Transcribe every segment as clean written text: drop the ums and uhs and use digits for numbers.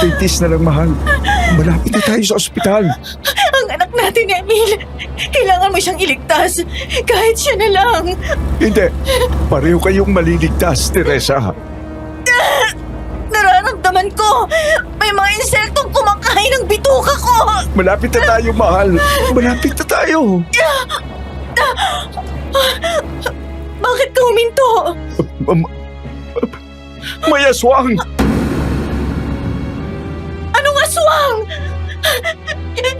Tintis na lang, mahal. Malapit na tayo sa ospital. Ang anak natin, Emil. Kailangan mo siyang iligtas. Kahit siya na lang. Hindi. Pareho kayong maliligtas, Teresa. Nararamdaman ko. May mga insektong kumakain ng bituka ko. Malapit na tayo, mahal. Malapit na tayo. Bakit ka huminto? May aswang! Anong aswang?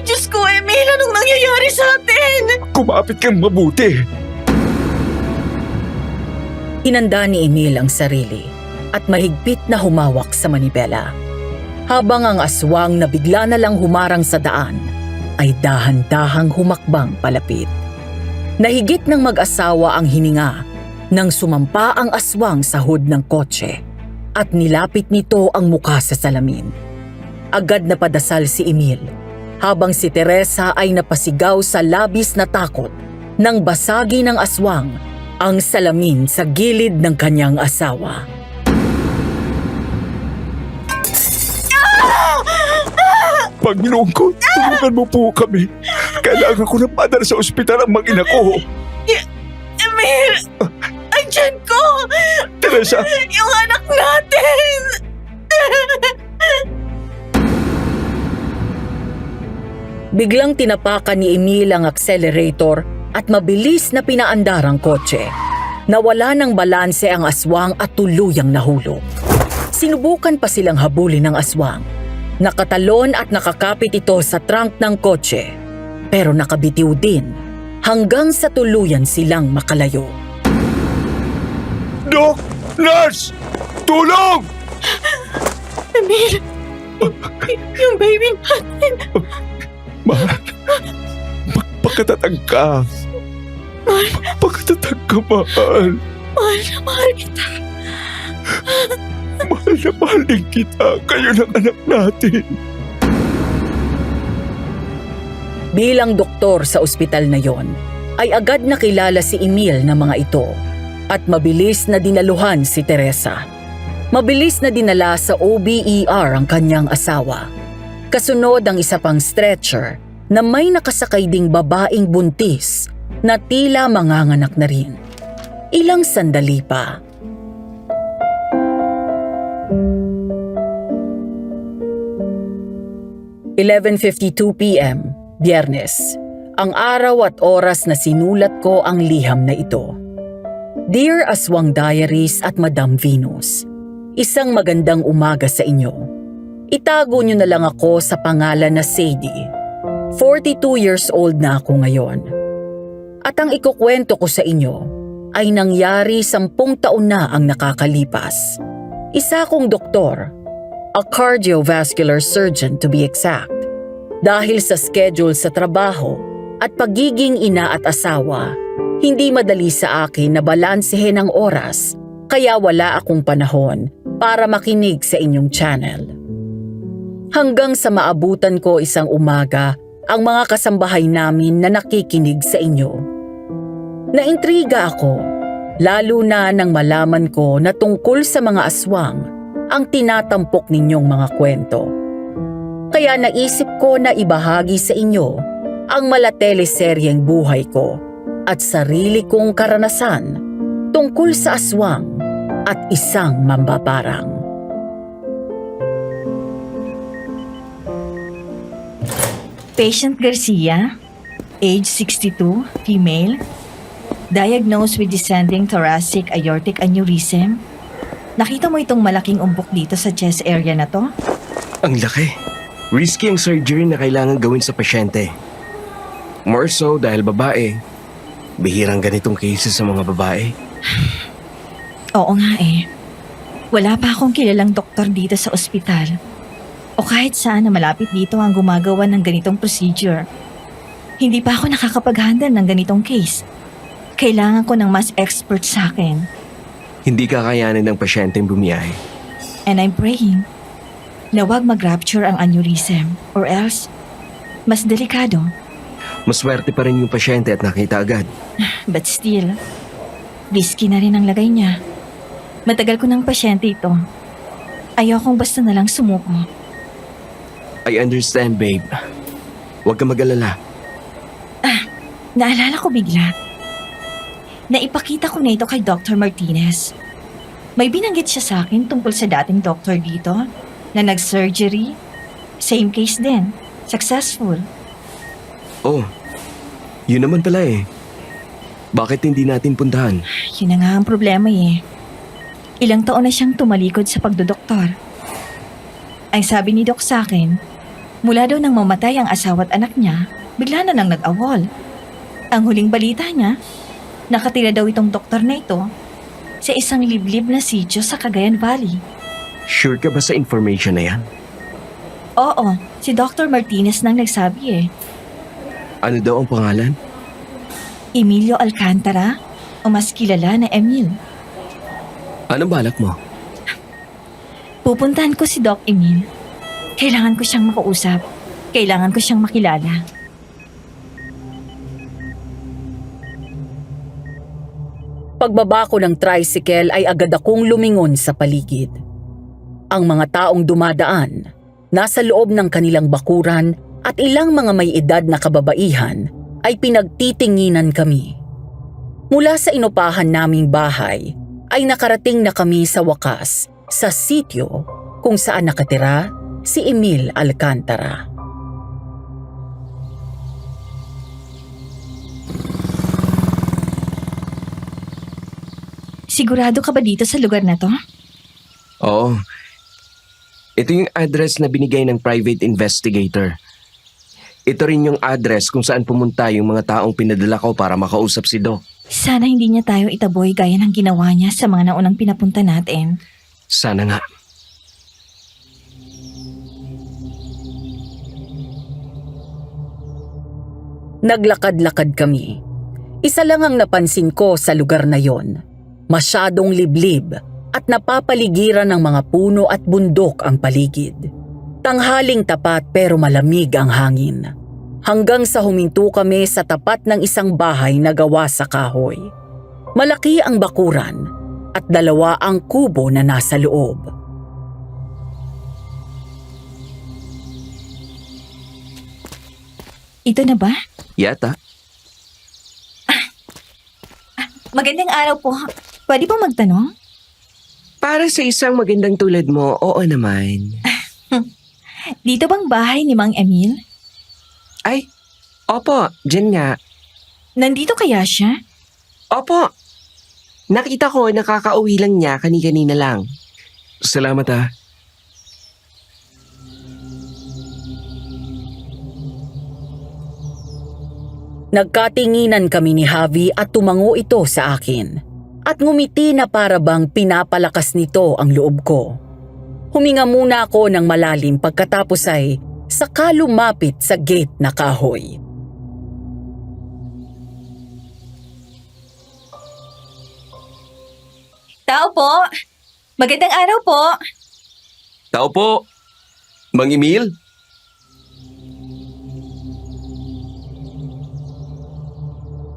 Diyos ko, Emil, anong nangyayari sa atin? Kumapit kang mabuti. Hinanda ni Emil ang sarili at mahigpit na humawak sa manibela. Habang ang aswang na bigla na lang humarang sa daan ay dahan-dahang humakbang palapit. Nahigit ng mag-asawa ang hininga nang sumampa ang aswang sa hood ng kotse at nilapit nito ang muka sa salamin. Agad na padasal si Emil habang si Teresa ay napasigaw sa labis na takot nang basagi ng aswang ang salamin sa gilid ng kanyang asawa. Panginoon ko, tulungan mo po kami. Kailangan ko na padala sa ospital ang mag-ina ko. Emil! Andyan ko! Teresa! Yung anak natin! Biglang tinapakan ni Emil ang accelerator at mabilis na pinaandar ang kotse. Nawala ng balanse ang aswang at tuluyang nahulog. Sinubukan pa silang habulin ng aswang. Nakatalon at nakakapit ito sa trunk ng kotse, pero nakabitiw din hanggang sa tuluyan silang makalayo. Doc! Nurse! Tulong! Emil! Yung baby natin! Mahal, magpakatatag ka. Magpakatatag ka, mahal. Mahal na mahal kita. Mahal na mahal din kita. Kayo ng anak natin. Bilang doktor sa ospital na yon, ay agad nakilala si Emil ng mga ito at mabilis na dinaluhan si Teresa. Mabilis na dinala sa OBER ang kanyang asawa. Kasunod ang isa pang stretcher na may nakasakay ding babaeng buntis na tila manganganak na rin. Ilang sandali pa. "11:52 p.m., Biyernes. Ang araw at oras na sinulat ko ang liham na ito. Dear Aswang Diaries at Madam Venus, isang magandang umaga sa inyo. Itago niyo na lang ako sa pangalan na Sadie. 42 years old na ako ngayon. At ang ikukwento ko sa inyo ay nangyari 10 taon na ang nakakalipas. Isa akong doktor, a cardiovascular surgeon to be exact. Dahil sa schedule sa trabaho at pagiging ina at asawa, hindi madali sa akin na balansehin ang oras, kaya wala akong panahon para makinig sa inyong channel. Hanggang sa maabutan ko isang umaga ang mga kasambahay namin na nakikinig sa inyo. Naintriga ako, lalo na nang malaman ko na tungkol sa mga aswang ang tinatampok ninyong mga kwento. Kaya naisip ko na ibahagi sa inyo ang malateleseryeng buhay ko at sarili kong karanasan tungkol sa aswang at isang mambabarang. Patient Garcia, age 62, female, diagnosed with descending thoracic aortic aneurysm. Nakita mo itong malaking umbok dito sa chest area na to? Ang laki. Risky ang surgery na kailangan gawin sa pasyente. More so dahil babae. Bihirang ganitong cases sa mga babae. Oo nga eh. Wala pa akong kilalang doktor dito sa ospital. O kahit saan na malapit dito ang gumagawa ng ganitong procedure. Hindi pa ako nakakapag-handle ng ganitong case. Kailangan ko ng mas expert sa akin. Hindi kakayanin ng pasyenteng bumiyahe. And I'm praying na wag mag-rupture ang aneurysm or else mas delikado. Maswerte pa rin yung pasyente at nakita agad. But still, risky na rin ang lagay niya. Matagal ko ng pasyente ito. Ayokong basta na lang sumuko. I understand, babe. Huwag ka mag-alala. Naalala ko bigla. Naipakita ko na ito kay Dr. Martinez. May binanggit siya sa akin tungkol sa dating doktor dito na nag-surgery. Same case din. Successful. Oh, yun naman pala eh. Bakit hindi natin puntahan? Yun na nga ang problema eh. Ilang taon na siyang tumalikod sa pagdodoktor. Ang sabi ni Doc sa akin, mula daw nang mamatay ang asawa at anak niya, bigla na lang nag-awol. Ang huling balita niya, nakatira daw itong doktor na ito sa isang liblib na sitio sa Cagayan Valley. Sure ka ba sa information na yan? Oo, si Dr. Martinez nang nagsabi eh. Ano daw ang pangalan? Emilio Alcantara o mas kilala na Emil. Anong balak mo? Pupuntahan ko si Doc Emil. Kailangan ko siyang makausap. Kailangan ko siyang makilala. Pagbaba ko ng tricycle ay agad akong lumingon sa paligid. Ang mga taong dumadaan, nasa loob ng kanilang bakuran at ilang mga may edad na kababaihan ay pinagtitinginan kami. Mula sa inupahan naming bahay ay nakarating na kami sa wakas sa sitio kung saan nakatira si Emil Alcantara. Sigurado ka ba dito sa lugar na to? Oo. Ito yung address na binigay ng private investigator. Ito rin yung address kung saan pumunta yung mga taong pinadala ko para makausap si Doc. Sana hindi niya tayo itaboy gaya ng ginawa niya sa mga naunang pinapunta natin. Sana nga. Naglakad-lakad kami. Isa lang ang napansin ko sa lugar na yon. Masyadong liblib at napapaligiran ng mga puno at bundok ang paligid. Tanghaling tapat pero malamig ang hangin. Hanggang sa huminto kami sa tapat ng isang bahay na gawa sa kahoy. Malaki ang bakuran at 2 ang kubo na nasa loob. Ito na ba? Yata. Magandang araw po. Pwede po magtanong? Para sa isang magandang tulad mo, oo naman. Dito bang bahay ni Mang Emil? Ay, opo, dyan nga. Nandito kaya siya? Opo. Nakita ko nakakauwi lang niya kani-kanina lang. Salamat ah. Nagkatinginan kami ni Javi at tumango ito sa akin. At ngumiti na para bang pinapalakas nito ang loob ko. Huminga muna ako ng malalim pagkatapos ay saka lumapit sa gate na kahoy. Tao po! Magandang araw po! Tao po. Mang Emil?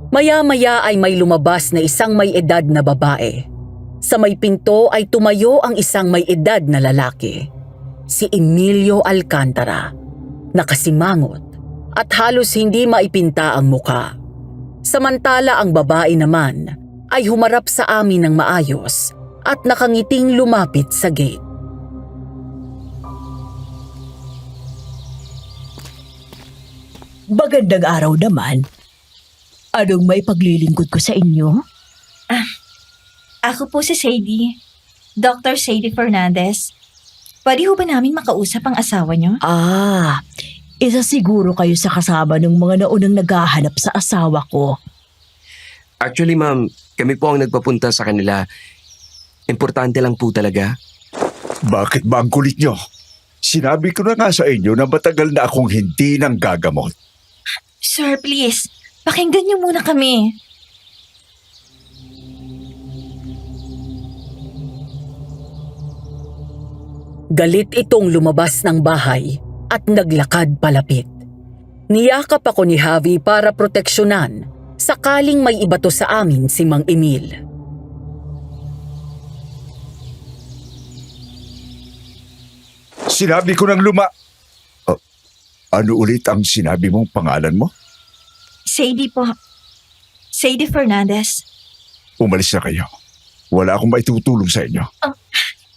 Maya-maya ay may lumabas na isang may edad na babae. Sa may pinto ay tumayo ang isang may edad na lalaki. Si Emilio Alcantara. Nakasimangot at halos hindi maipinta ang muka. Samantala ang babae naman ay humarap sa amin ng maayos at nakangiting lumapit sa gate. Magandang araw naman. Anong may paglilingkod ko sa inyo? Ako po si Sadie. Dr. Sadie Fernandez. Pwede ho ba namin makausap ang asawa niyo? Isa siguro kayo sa kasama ng mga naunang naghahanap sa asawa ko. Actually ma'am, kami po ang nagpapunta sa kanila. Importante lang po talaga. Bakit ba ang kulit nyo? Sinabi ko na nga sa inyo na matagal na akong hindi nang gagamot. Sir, please. Pakinggan niyo muna kami. Galit itong lumabas ng bahay at naglakad palapit. Niyakap ako ni Javi para proteksyonan sakaling may ibato sa amin si Mang Emil. Sinabi ko ng Ano ulit ang sinabi mong pangalan mo? Sadie po. Sadie Fernandez. Umalis na kayo. Wala akong maitutulong sa inyo.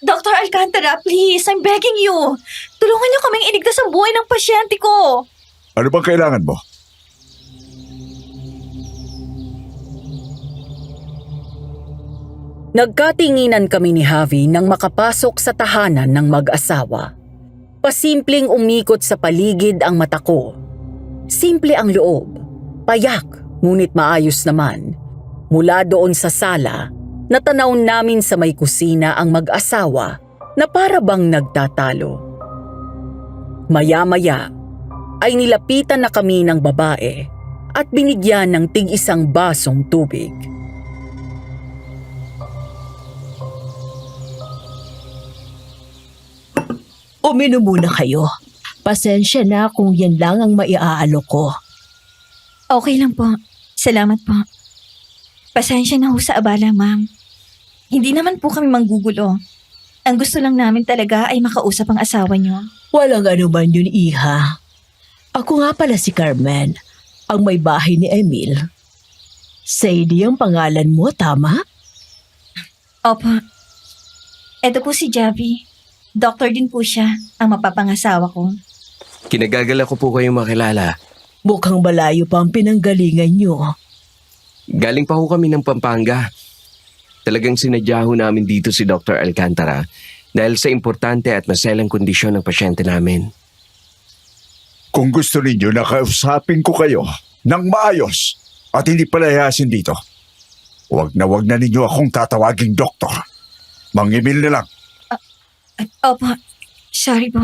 Dr. Alcantara, please, I'm begging you. Tulungan niyo kaming iligtas ang buhay ng pasyente ko. Ano bang kailangan mo? Nagkatinginan kami ni Javi nang makapasok sa tahanan ng mag-asawa. Pasimpleng umikot sa paligid ang mata ko. Simple ang loob, payak ngunit maayos naman. Mula doon sa sala, natanaw namin sa may kusina ang mag-asawa na para bang nagtatalo. Maya-maya ay nilapitan na kami ng babae at binigyan ng tig-isang basong tubig. Uminom muna kayo. Pasensya na kung yan lang ang maiaalok ko. Okay lang po. Salamat po. Pasensya na ho sa abala, ma'am. Hindi naman po kami manggugulo. Ang gusto lang namin talaga ay makausap ang asawa niyo. Walang anuman yun, iha. Ako nga pala si Carmen, ang may bahay ni Emil. Sadie ang pangalan mo, tama? Opo. Ito po si Javi. Doktor din po siya, ang mapapangasawa ko. Kinagagala ko po kayong makilala. Mukhang malayo pa ang pinanggalingan nyo. Galing pa ho kami ng Pampanga. Talagang sinadya ho namin dito si Dr. Alcantara dahil sa importante at maselang kondisyon ng pasyente namin. Kung gusto ninyo, nakausapin ko kayo ng maayos at hindi palayasin dito. Wag na ninyo akong tatawaging doktor. Mang Emil na lang. Opo. Sorry po.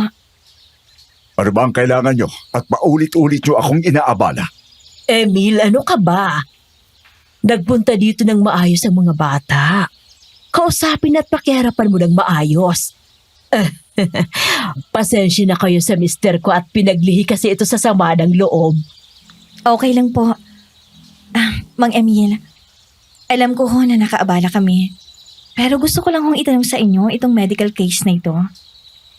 Ano ba ang kailangan nyo? At paulit-ulit nyo akong inaabala. Emil, ano ka ba? Nagpunta dito ng maayos ang mga bata. Kausapin at pakiarapan mo ng maayos. Pasensya na kayo sa mister ko at pinaglihi kasi ito sa sama ng loob. Okay lang po. Mang Emil, alam ko ho na nakaabala kami. Pero gusto ko lang hong itanong sa inyo itong medical case na ito.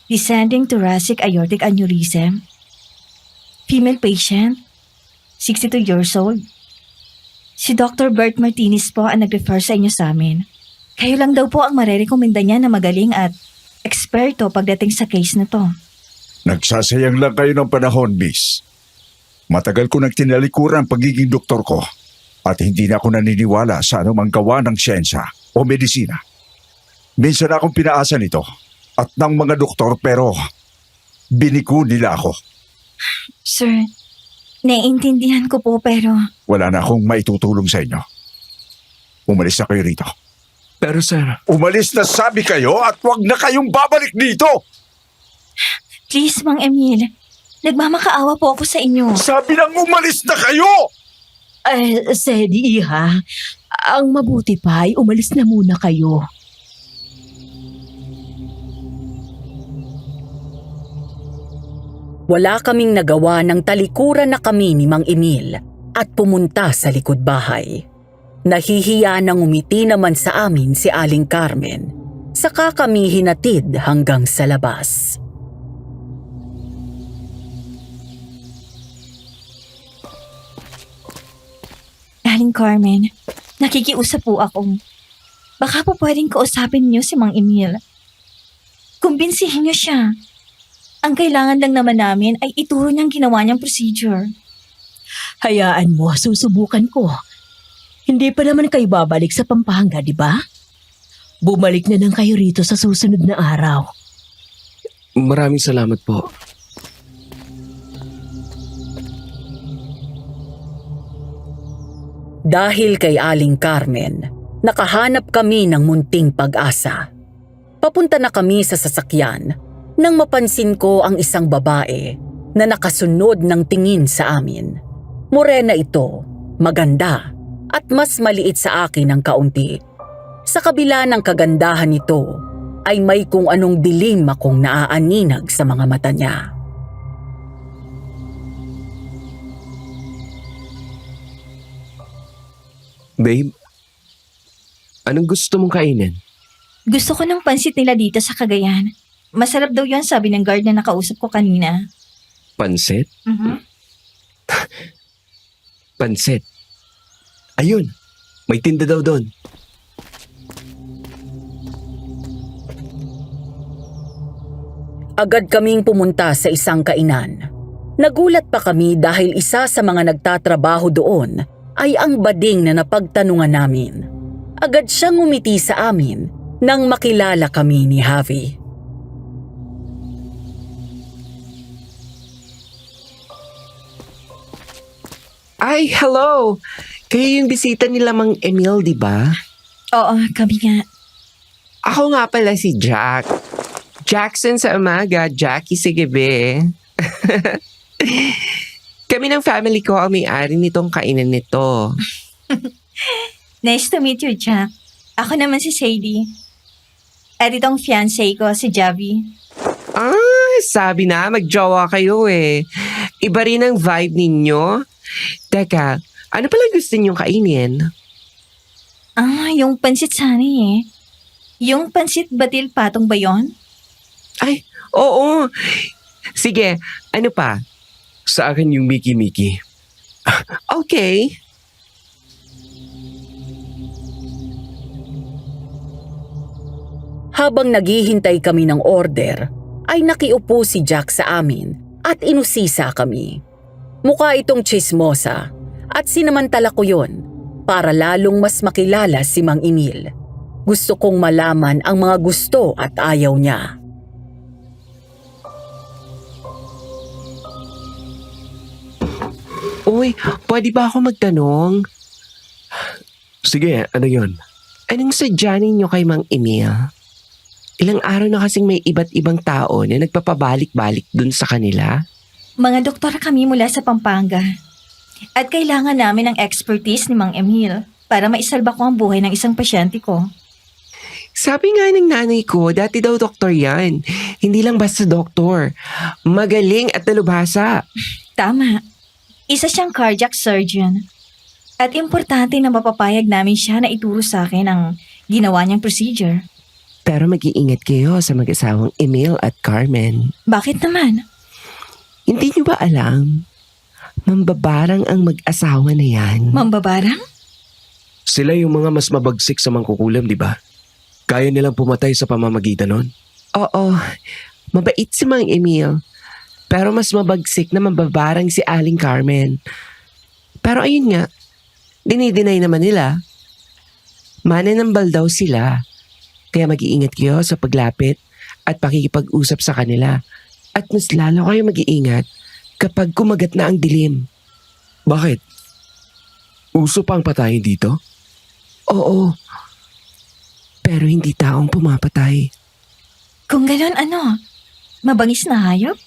Descending thoracic aortic aneurysm. Female patient, 62 years old. Si Dr. Bert Martinez po ang nag-refer sa inyo sa amin. Kayo lang daw po ang marerekomenda niya na magaling at eksperto pagdating sa case na to. Nagsasayang lang kayo ng panahon, miss. Matagal ko nagtinalikuran ang pagiging doktor ko at hindi na ako naniniwala sa anumang gawa ng siyensya o medisina. Minsan akong pinaasa nito at ng mga doktor pero binigo nila ako. Sir, naiintindihan ko po pero Wala na akong maitutulong sa inyo. Umalis na kayo rito. Pero sir, Umalis na sabi kayo at huwag na kayong babalik dito! please Mang Emil, nagmamakaawa po ako sa inyo. Sabi lang umalis na kayo! Sadie, iha. Ang mabuti pa ay umalis na muna kayo. Wala kaming nagawa ng talikuran na kami ni Mang Emil at pumunta sa likod bahay. Nahihiya nang umiti naman sa amin si Aling Carmen. Saka kami hinatid hanggang sa labas. Aling Carmen, nakikiusap po ako. Baka po pwedeng kausapin niyo si Mang Emil. Kumbinsihin niyo siya. Ang kailangan lang naman namin ay ituro niyang ginawa niyang procedure. Hayaan mo, susubukan ko. Hindi pa naman kayo babalik sa Pampanga, di ba? Bumalik na lang kayo rito sa susunod na araw. maraming salamat po. Dahil kay Aling Carmen, nakahanap kami ng munting pag-asa. Papunta na kami sa sasakyan nang mapansin ko ang isang babae na nakasunod ng tingin sa amin. Morena ito, maganda at mas maliit sa akin ng kaunti. Sa kabila ng kagandahan nito ay may kung anong dilim akong naaaninag sa mga mata niya. Babe, anong gusto mong kainin? Gusto ko ng pansit nila dito sa Cagayan. Masarap daw yun, sabi ng guard na nakausap ko kanina. Pansit? Mhm. Pansit. Ayun, may tinda daw doon. Agad kaming pumunta sa isang kainan. Nagulat pa kami dahil isa sa mga nagtatrabaho doon ay ang bading na napagtanungan namin. Agad siyang ngumiti sa amin nang makilala kami ni Javi. Ay, hello! Kayo yung bisita nila Mang Emil, di ba? Oo, kami nga. Ako nga pala si Jack. Jackson sa umaga, Jackie sa gabi. Kami ng family ko ang may-ari nitong kainan nito. Nice to meet you, Jack. Ako naman si Sadie. At itong fiancé ko, si Javi. Ah, sabi na, magjowa kayo eh. Iba rin ang vibe ninyo. Teka, ano pala gusto ninyong kainin? Ah, yung pansit sana eh. Yung pansit batil patong ba yun? Ay, oo. Sige, ano pa? Sa akin yung Mickey. Okay. Habang naghihintay kami ng order, ay nakiupo si Jack sa amin at inusisa kami. Mukha itong tsismosa at sinamantala ko yon para lalong mas makilala si Mang Emil. Gusto kong malaman ang mga gusto at ayaw niya. Uy, pwede ba ako magtanong? Sige, ano yon? Anong sadya ninyo kay Mang Emil? Ilang araw na kasing may iba't ibang tao na nagpapabalik-balik dun sa kanila. Mga doktor kami mula sa Pampanga. At kailangan namin ng expertise ni Mang Emil para maisalba ko ang buhay ng isang pasyente ko. Sabi nga ng nanay ko, dati daw doktor yan. Hindi lang basta doktor. Magaling at talubhasa. Tama. Isa siyang cardiac surgeon. At importante na mapapayag namin siya na ituro sa akin ang ginawa niyang procedure. Pero mag-iingat kayo sa mag-asawang Emil at Carmen. Bakit naman? Hindi niyo ba alam? Mambabarang ang mag-asawa na yan. Mambabarang? Sila yung mga mas mabagsik sa mangkukulam, di ba? Kaya nilang pumatay sa pamamagitan nun? Oo. Mabait si Mang Emil. Pero mas mabagsik na mambabarang si Aling Carmen. Pero ayun nga, dinideny naman nila. Mananambal daw sila. Kaya mag-iingat kayo sa paglapit at pakikipag-usap sa kanila. At mas lalo kayo mag-iingat kapag kumagat na ang dilim. Bakit? Uso pa ang patayin dito? Oo. Pero hindi taong pumapatay. Kung gano'n ano? Mabangis na hayop?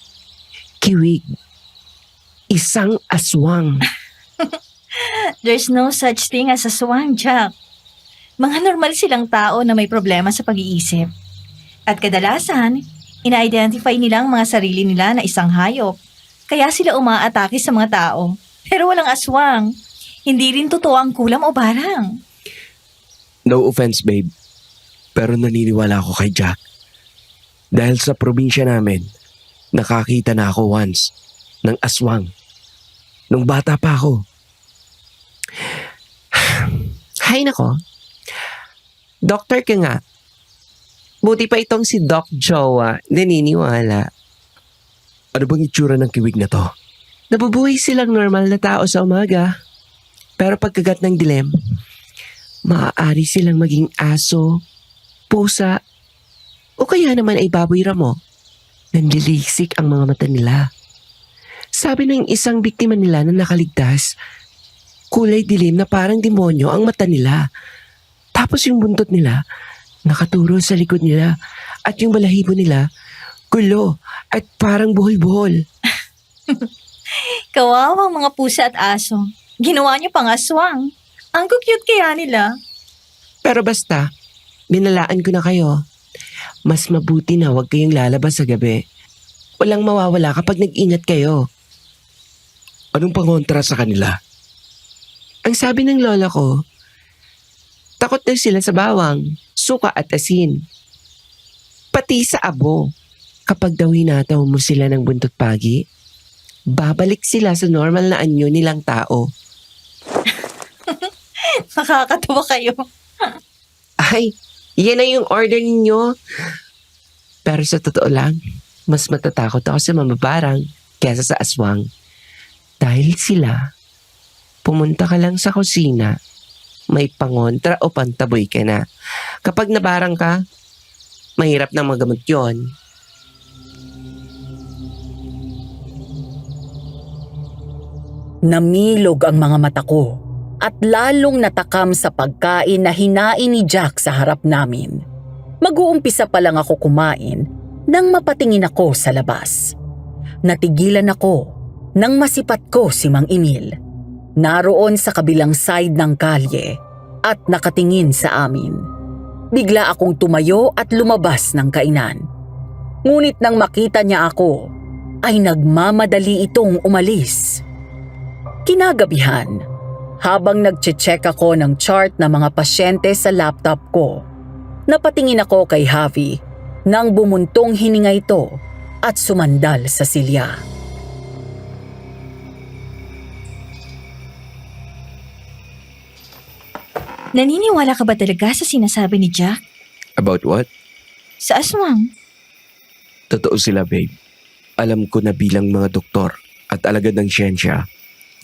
Kiwig. Isang aswang. There's no such thing as a swan, Jack. Mga normal silang tao na may problema sa pag-iisip. At kadalasan, ina-identify nila ang mga sarili nila na isang hayop. Kaya sila umaatake sa mga tao. Pero walang aswang. Hindi rin totoo ang kulam o barang. No offense, babe. Pero naniniwala ako kay Jack. Dahil sa probinsya namin, nakakita na ako once ng aswang. Nung bata pa ako. Hay nako. Doktor ka nga. Buti pa itong si Doc Jowa naniniwala. Ano bang itsura ng kiwig na to? Nabubuhay silang normal na tao sa umaga. Pero pagkagat ng dilim, maaari silang maging aso, pusa, o kaya naman ay baboy ramo. Nanlilisik ang mga mata nila. Sabi ng isang biktima nila na nakaligtas, kulay dilim na parang demonyo ang mata nila. Tapos yung buntot nila, nakaturo sa likod nila at yung balahibo nila, gulo at parang buhol-buhol. Kawawang mga pusa at aso. Ginawa niyo pang aswang. Ang cute kaya nila. Pero basta, binalaan ko na kayo. Mas mabuti na huwag kayong lalabas sa gabi. Walang mawawala kapag nag-ingat kayo. Anong pangontra sa kanila? Ang sabi ng lola ko, takot daw sila sa bawang, suka at asin. Pati sa abo, kapag daw hinataw mo sila ng buntot pagi, babalik sila sa normal na anyo nilang tao. Nakakatawa kayo. Ay, yan na yung order ninyo. Pero sa totoo lang, mas matatakot ako sa mamabarang kesa sa aswang. Dahil sila, pumunta ka lang sa kusina, may pangontra o pantaboy ka na. Kapag nabarang ka, mahirap na magamot yon. Namilog ang mga mata ko at lalong natakam sa pagkain na hinain ni Jack sa harap namin. Mag-uumpisa pa lang ako kumain nang mapatingin ako sa labas. Natigilan ako nang masipat ko si Mang Emil. Naroon sa kabilang side ng kalye at nakatingin sa amin. Bigla akong tumayo at lumabas ng kainan. Ngunit nang makita niya ako, ay nagmamadali itong umalis. Kinagabihan, habang nagche-check ako ng chart ng mga pasyente sa laptop ko, napatingin ako kay Javi nang bumuntong hininga ito at sumandal sa silya. Naniniwala ka ba talaga sa sinasabi ni Jack? About what? Sa aswang? Totoo sila, babe. Alam ko na bilang mga doktor at alagad ng siyensya,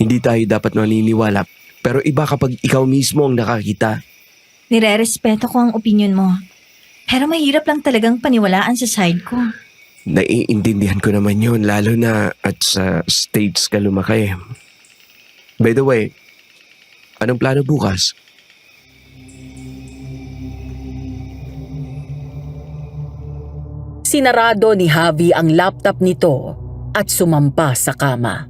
hindi tayo dapat maniniwala. Pero iba kapag ikaw mismo ang nakakita. Nire-respeto ko ang opinion mo. Pero mahirap lang talagang paniwalaan sa side ko. Naiintindihan ko naman yun, lalo na at sa States ka lumaki. By the way, anong plano bukas? Sinarado ni Javi ang laptop nito at sumampa sa kama.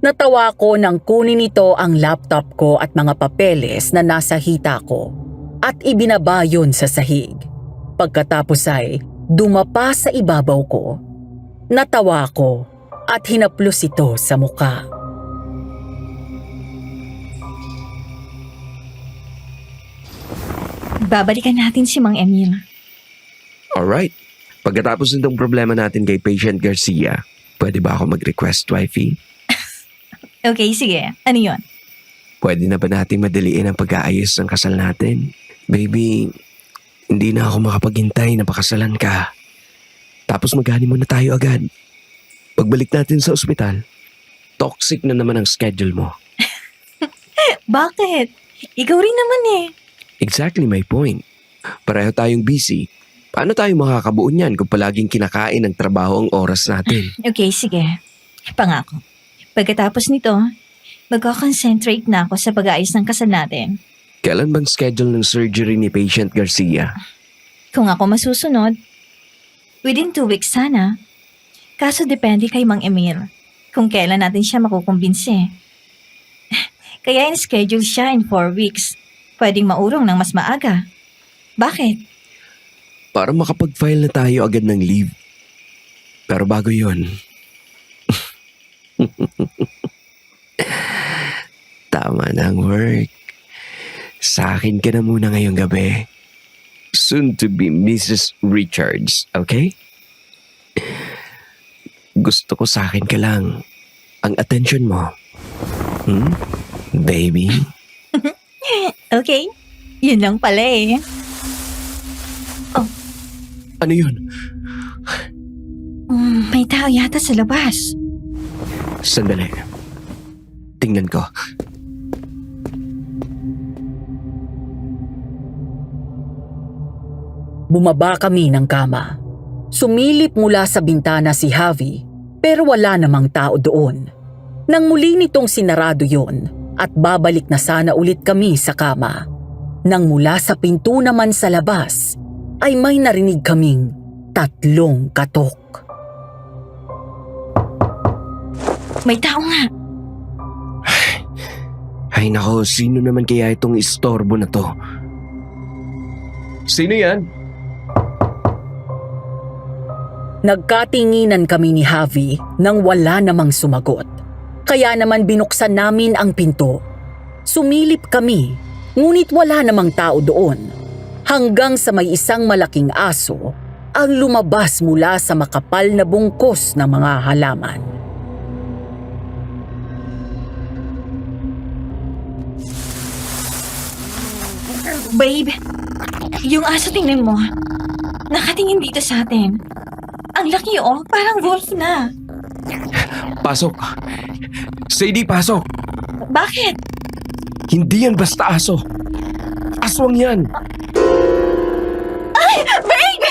Natawa ko nang kunin nito ang laptop ko at mga papeles na nasa hita ko at ibinaba yun sa sahig. Pagkatapos ay dumapa sa ibabaw ko. Natawa ko at hinaplos ito sa muka. Babalikan natin si Mang Emil. Alright. Pagkatapos nitong problema natin kay Patient Garcia, pwede ba ako mag-request, wifey? Okay, sige. Ano yun? Pwede na ba nating madaliin ang pag-aayos ng kasal natin? Baby, hindi na ako makapaghintay na pakasalan ka. Tapos mag-honeymoon na tayo agad. Pagbalik natin sa ospital, toxic na naman ang schedule mo. Bakit? Ikaw rin naman eh. Exactly my point. Pareho tayong busy. Paano tayo makakabuo niyan kung palaging kinakain ng trabaho ang oras natin? Okay, sige. Pangako. Pagkatapos nito, mag-concentrate na ako sa pag-aayos ng kasal natin. Kailan bang schedule ng surgery ni Patient Garcia? Kung ako masusunod, within 2 weeks sana. Kaso depende kay Mang Emil kung kailan natin siya makukumbinsi. Kaya in-schedule siya in 4 weeks. Pwedeng maurong ng mas maaga. Bakit? Para makapag-file na tayo agad ng leave. Pero bago yun, tama na ang work. Sa akin ka na muna ngayong gabi. Soon to be Mrs. Richards, okay? Gusto ko sa akin ka lang. Ang attention mo. Baby? Okay. Yun lang pala eh. Ano yun? May tao yata sa labas. Sandali. Tingnan ko. Bumaba kami ng kama. Sumilip mula sa bintana si Javi pero wala namang tao doon. Nang muli nitong sinarado yon at babalik na sana ulit kami sa kama. Nang mula sa pinto naman sa labas ay may narinig kaming 3 katok. May tao nga. Ay nako, sino naman kaya itong istorbo na to? Sino yan? Nagkatinginan kami ni Javi nang wala namang sumagot. Kaya naman binuksan namin ang pinto. Sumilip kami, ngunit wala namang tao doon. Hanggang sa may isang malaking aso ang lumabas mula sa makapal na bungkos ng mga halaman. Babe, yung aso tingnan mo. Nakatingin dito sa atin. Ang laki parang wolf na. Pasok. Sadie, pasok. Bakit? Hindi yan basta aso. Aswang yan. Babe!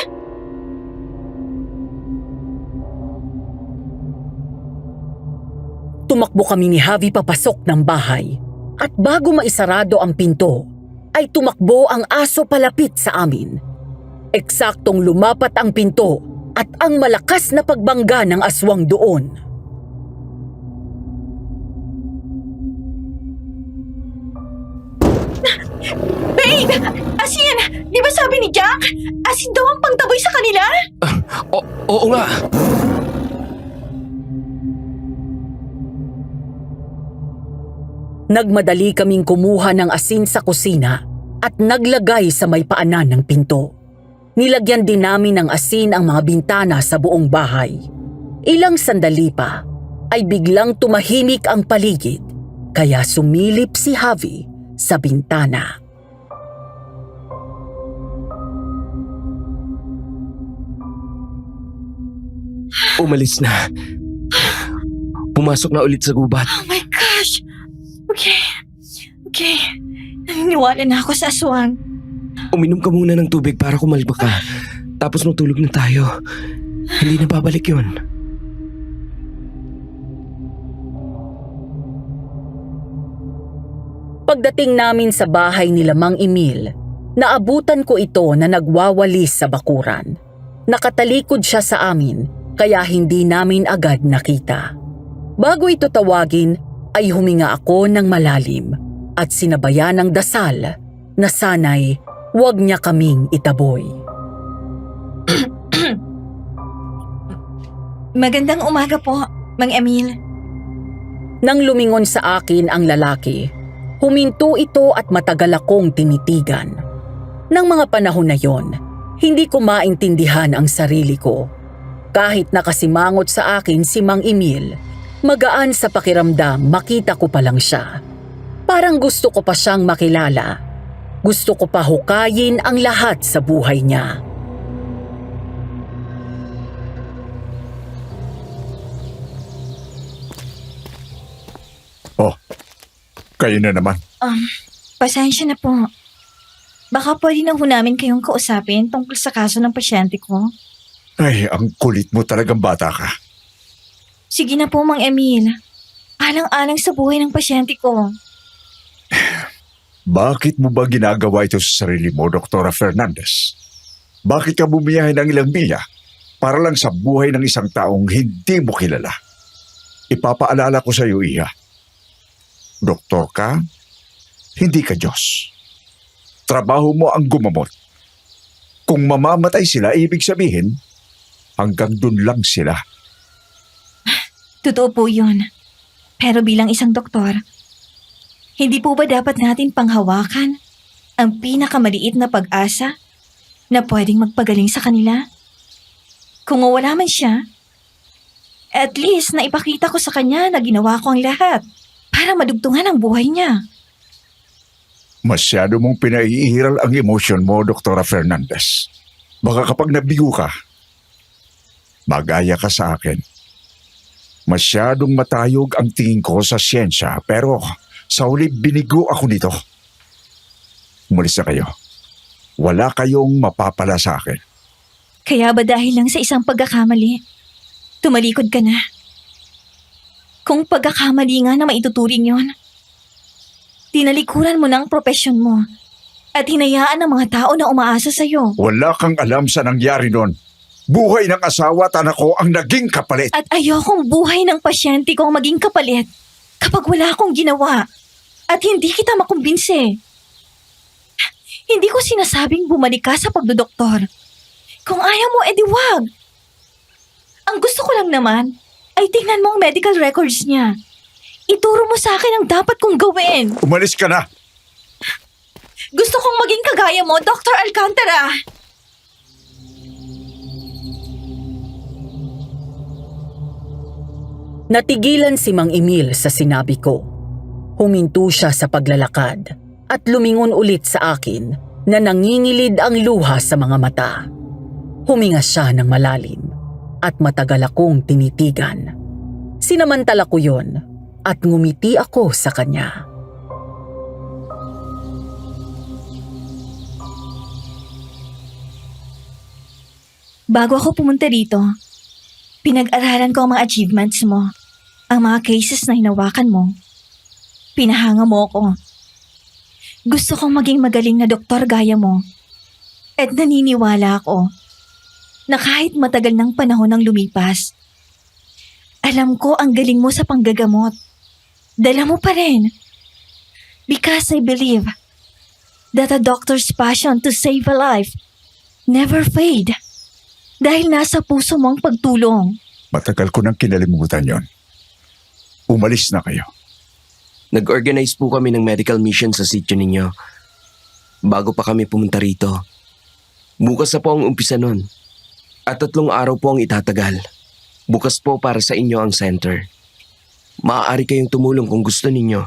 Tumakbo kami ni Javi papasok ng bahay. At bago maisarado ang pinto, ay tumakbo ang aso palapit sa amin. Eksaktong lumapat ang pinto at ang malakas na pagbangga ng aswang doon. Babe! Asin! Di ba sabi ni Jack? Asin daw ang pangtaboy sa kanila? Oo nga. Nagmadali kaming kumuha ng asin sa kusina at naglagay sa may paanan ng pinto. Nilagyan din namin ng asin ang mga bintana sa buong bahay. Ilang sandali pa ay biglang tumahimik ang paligid kaya sumilip si Javi sa bintana. Umalis na. Pumasok na ulit sa gubat. Oh my gosh! Okay. Naniniwala na ako sa aswang. Uminom ka muna ng tubig para kumalma ka. Tapos matulog na tayo. Hindi na babalik yun. Pagdating namin sa bahay ni Mang Emil, naabutan ko ito na nagwawalis sa bakuran. Nakatalikod siya sa amin kaya hindi namin agad nakita. Bago ito tawagin ay huminga ako ng malalim at sinabayan ng dasal na sana'y huwag niya kaming itaboy. Magandang umaga po, Mang Emil. Nang lumingon sa akin ang lalaki, huminto ito at matagal akong tinitigan. Nang mga panahon na yon, hindi ko maintindihan ang sarili ko. Kahit nakasimangot sa akin si Mang Emil, magaan sa pakiramdam makita ko pa lang siya. Parang gusto ko pa siyang makilala. Gusto ko pa hukayin ang lahat sa buhay niya. Oh, kayo na naman. Pasensya na po. Baka pwede na ho namin kayong kausapin tungkol sa kaso ng pasyente ko. Ay, ang kulit mo talagang bata ka. Sige na po, Mang Emil. Alang-alang sa buhay ng pasyente ko. Bakit mo ba ginagawa ito sa sarili mo, Dr. Fernandez? Bakit ka bumiyahe ng ilang milya para lang sa buhay ng isang taong hindi mo kilala? Ipapaalala ko sa iyo, Iha. Doktor ka, hindi ka Diyos. Trabaho mo ang gumamot. Kung mamamatay sila, ibig sabihin, hanggang dun lang sila. Totoo po yun. Pero bilang isang doktor, hindi po ba dapat natin panghawakan ang pinakamaliit na pag-asa na pwedeng magpagaling sa kanila? Kung wala man siya, at least naipakita ko sa kanya na ginawa ko ang lahat para madugtungan ang buhay niya. Masyado mong pinaiiral ang emosyon mo, Dr. Fernandez. Baka kapag nabigo ka, mag-aya ka sa akin. Masyadong matayog ang tingin ko sa siyensya, pero sa huli binigo ako nito. Umalis na kayo. Wala kayong mapapala sa akin. Kaya ba dahil lang sa isang pagkakamali, tumalikod ka na? Kung pagkakamali nga na maituturing yon, tinalikuran mo ng propesyon mo at hinayaan ng mga tao na umaasa sa'yo. Wala kang alam sa nangyari nun. Buhay ng asawa at anak ko ang naging kapalit. At ayokong buhay ng pasyente ko ang maging kapalit kapag wala akong ginawa at hindi kita makumbinse. Hindi ko sinasabing bumalik ka sa pagdodoktor. Kung ayaw mo, edi wag. Ang gusto ko lang naman ay tingnan mo ang medical records niya. Ituro mo sa akin ang dapat kong gawin. Umalis ka na. Gusto kong maging kagaya mo, Dr. Alcantara. Natigilan si Mang Emil sa sinabi ko. Huminto siya sa paglalakad at lumingon ulit sa akin na nangingilid ang luha sa mga mata. Huminga siya ng malalim at matagal akong tinitigan. Sinamantala ko yon at ngumiti ako sa kanya. Bago ako pumunta dito, pinag-aralan ko ang mga achievements mo, ang mga cases na hinawakan mo. Pinahanga mo ako. Gusto kong maging magaling na doktor gaya mo. At naniniwala ako na kahit matagal ng panahon ang lumipas, alam ko ang galing mo sa panggagamot. Dala mo pa rin. Because I believe that a doctor's passion to save a life never fade. Dahil nasa puso mo ang pagtulong. Matagal ko nang kinalimutan yon. Umalis na kayo. Nag-organize po kami ng medical mission sa sityo ninyo. Bago pa kami pumunta rito. Bukas na po ang umpisa nun. At 3 araw po ang itatagal. Bukas po para sa inyo ang center. Maaari kayong tumulong kung gusto ninyo.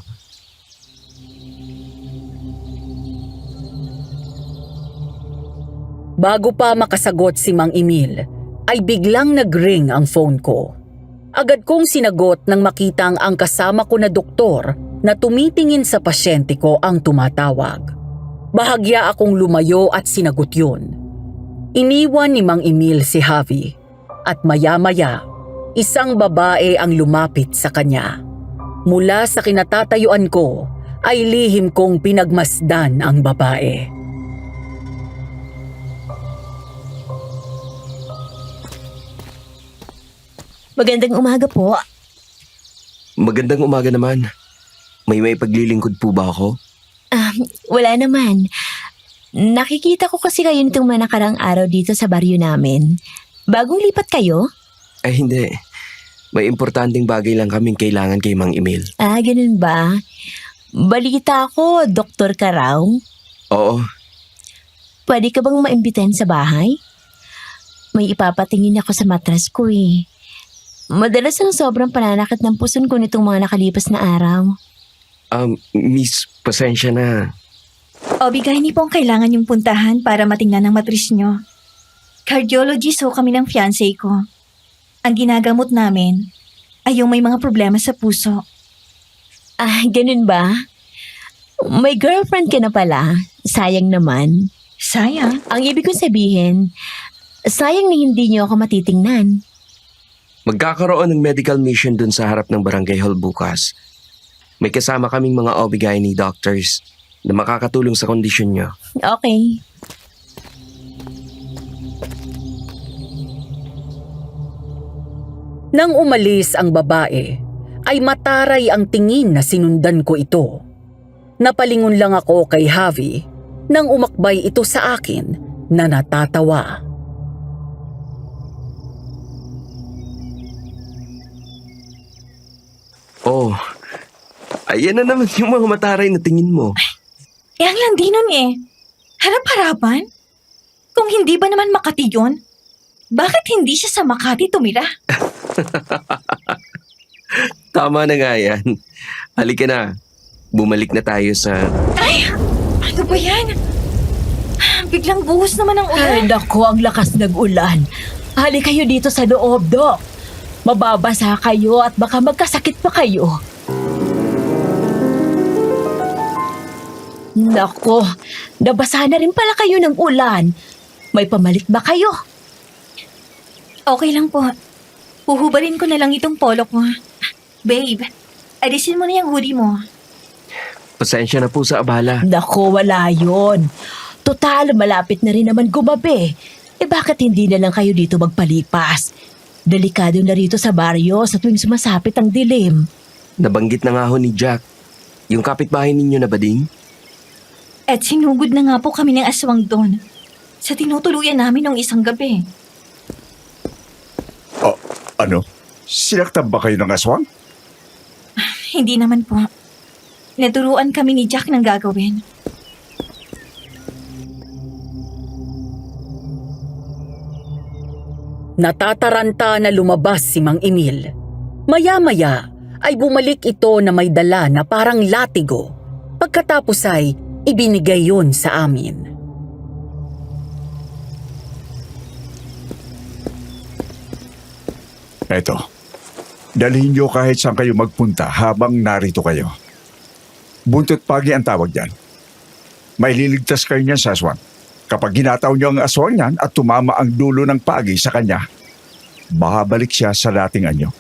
Bago pa makasagot si Mang Emil, ay biglang nag-ring ang phone ko. Agad kong sinagot nang makitang ang kasama ko na doktor na tumitingin sa pasyente ko ang tumatawag. Bahagya akong lumayo at sinagot yun. Iniwan ni Mang Emil si Javi at maya-maya, isang babae ang lumapit sa kanya. Mula sa kinatatayuan ko ay lihim kong pinagmasdan ang babae. Magandang umaga po. Magandang umaga naman. May paglilingkod po ba ako? Wala naman. Nakikita ko kasi kayo nitong mga nakarang araw dito sa baryo namin. Bagong lipat kayo? Ay hindi. May importanteng bagay lang kaming kailangan kay Mang Emil. Ganun ba? Balita ko, doktor ka raw. Oo, Pwede ka bang maimbitahin sa bahay? May ipapatingin ako sa matras ko eh. Madalas ang sobrang pananakit ng puson ko nitong mga nakalipas na araw. Miss, pasensya na. Obigay po ang kailangan yung puntahan para matingnan ang matris nyo. Cardiologist ho kami ng fiancé ko. Ang ginagamot namin ay yung may mga problema sa puso. Ganun ba? May girlfriend ka na pala. Sayang naman. Sayang. Ang ibig kong sabihin, sayang na hindi niyo ako matitingnan. Magkakaroon ng medical mission dun sa harap ng barangay hall bukas. May kasama kaming mga OB-GYN doctors na makakatulong sa kondisyon nyo. Okay. Nang umalis ang babae, ay mataray ang tingin na sinundan ko ito. Napalingon lang ako kay Javi nang umakbay ito sa akin na natatawa. Oh, ayan na naman yung mga mataray na tingin mo. Ang landi nun eh. Harap-harapan? Kung hindi ba naman Makati yun? Bakit hindi siya sa Makati tumira? Tama na nga yan. Halika na. Bumalik na tayo sa... Ay! Ano ba yan? Biglang buhos naman ang Ay, ulan. naku, ang lakas ng ulan. Hali kayo dito sa loob, Dok. Mababasa kayo at baka magkasakit pa kayo. Naku, nabasa na rin pala kayo ng ulan. May pamalit ba kayo? Okay lang po. Huhubarin ko na lang itong polo ko. Babe, alisin mo na yung hoodie mo. Pasensya na po sa abala. Naku, wala yun. Total, malapit na rin naman gumabi. Bakit hindi na lang kayo dito magpalipas? Delikado na rito sa baryo sa tuwing sumasapit ang dilim. Nabanggit na nga ho ni Jack. Yung kapitbahay ninyo na bading? At sinugod na nga po kami ng aswang doon. Sa tinutuluyan namin nung isang gabi. Ano? Sinaktan ba kayo ng aswang? Hindi naman po. Naturuan kami ni Jack ng gagawin. Natataranta na lumabas si Mang Emil. Maya-maya ay bumalik ito na may dala na parang latigo. Pagkatapos ay ibinigay yun sa amin. Eto, dalhin niyo kahit saan kayo magpunta habang narito kayo. Buntot pagi ang tawag yan. May liligtas kayo niyan sa aswang. Kapag ginataw niyo ang aswang niyan at tumama ang dulo ng pagi sa kanya, babalik siya sa dating anyo.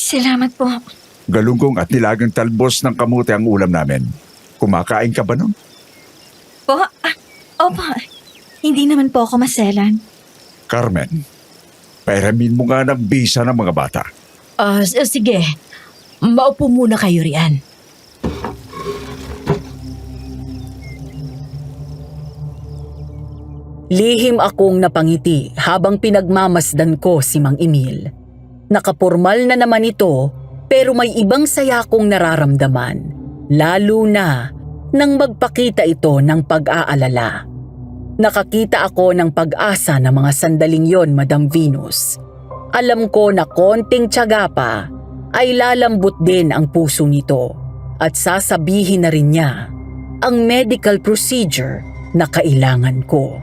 Salamat po. Galunggong at nilagang talbos ng kamote ang ulam namin. Kumakain ka ba nun? Opo. Hindi naman po ako maselan. Carmen, pairamin mo nga ng bisa ng mga bata. Sige. Maupo muna kayo riyan. Lihim akong napangiti habang pinagmamasdan ko si Mang Emil. Nakapurmal na naman ito pero may ibang saya akong nararamdaman. Lalo na nang magpakita ito ng pag-aalala. Nakakita ako ng pag-asa ng mga sandaling yon, Madam Venus. Alam ko na konting tiyaga pa ay lalambot din ang puso nito at sasabihin na rin niya ang medical procedure na kailangan ko.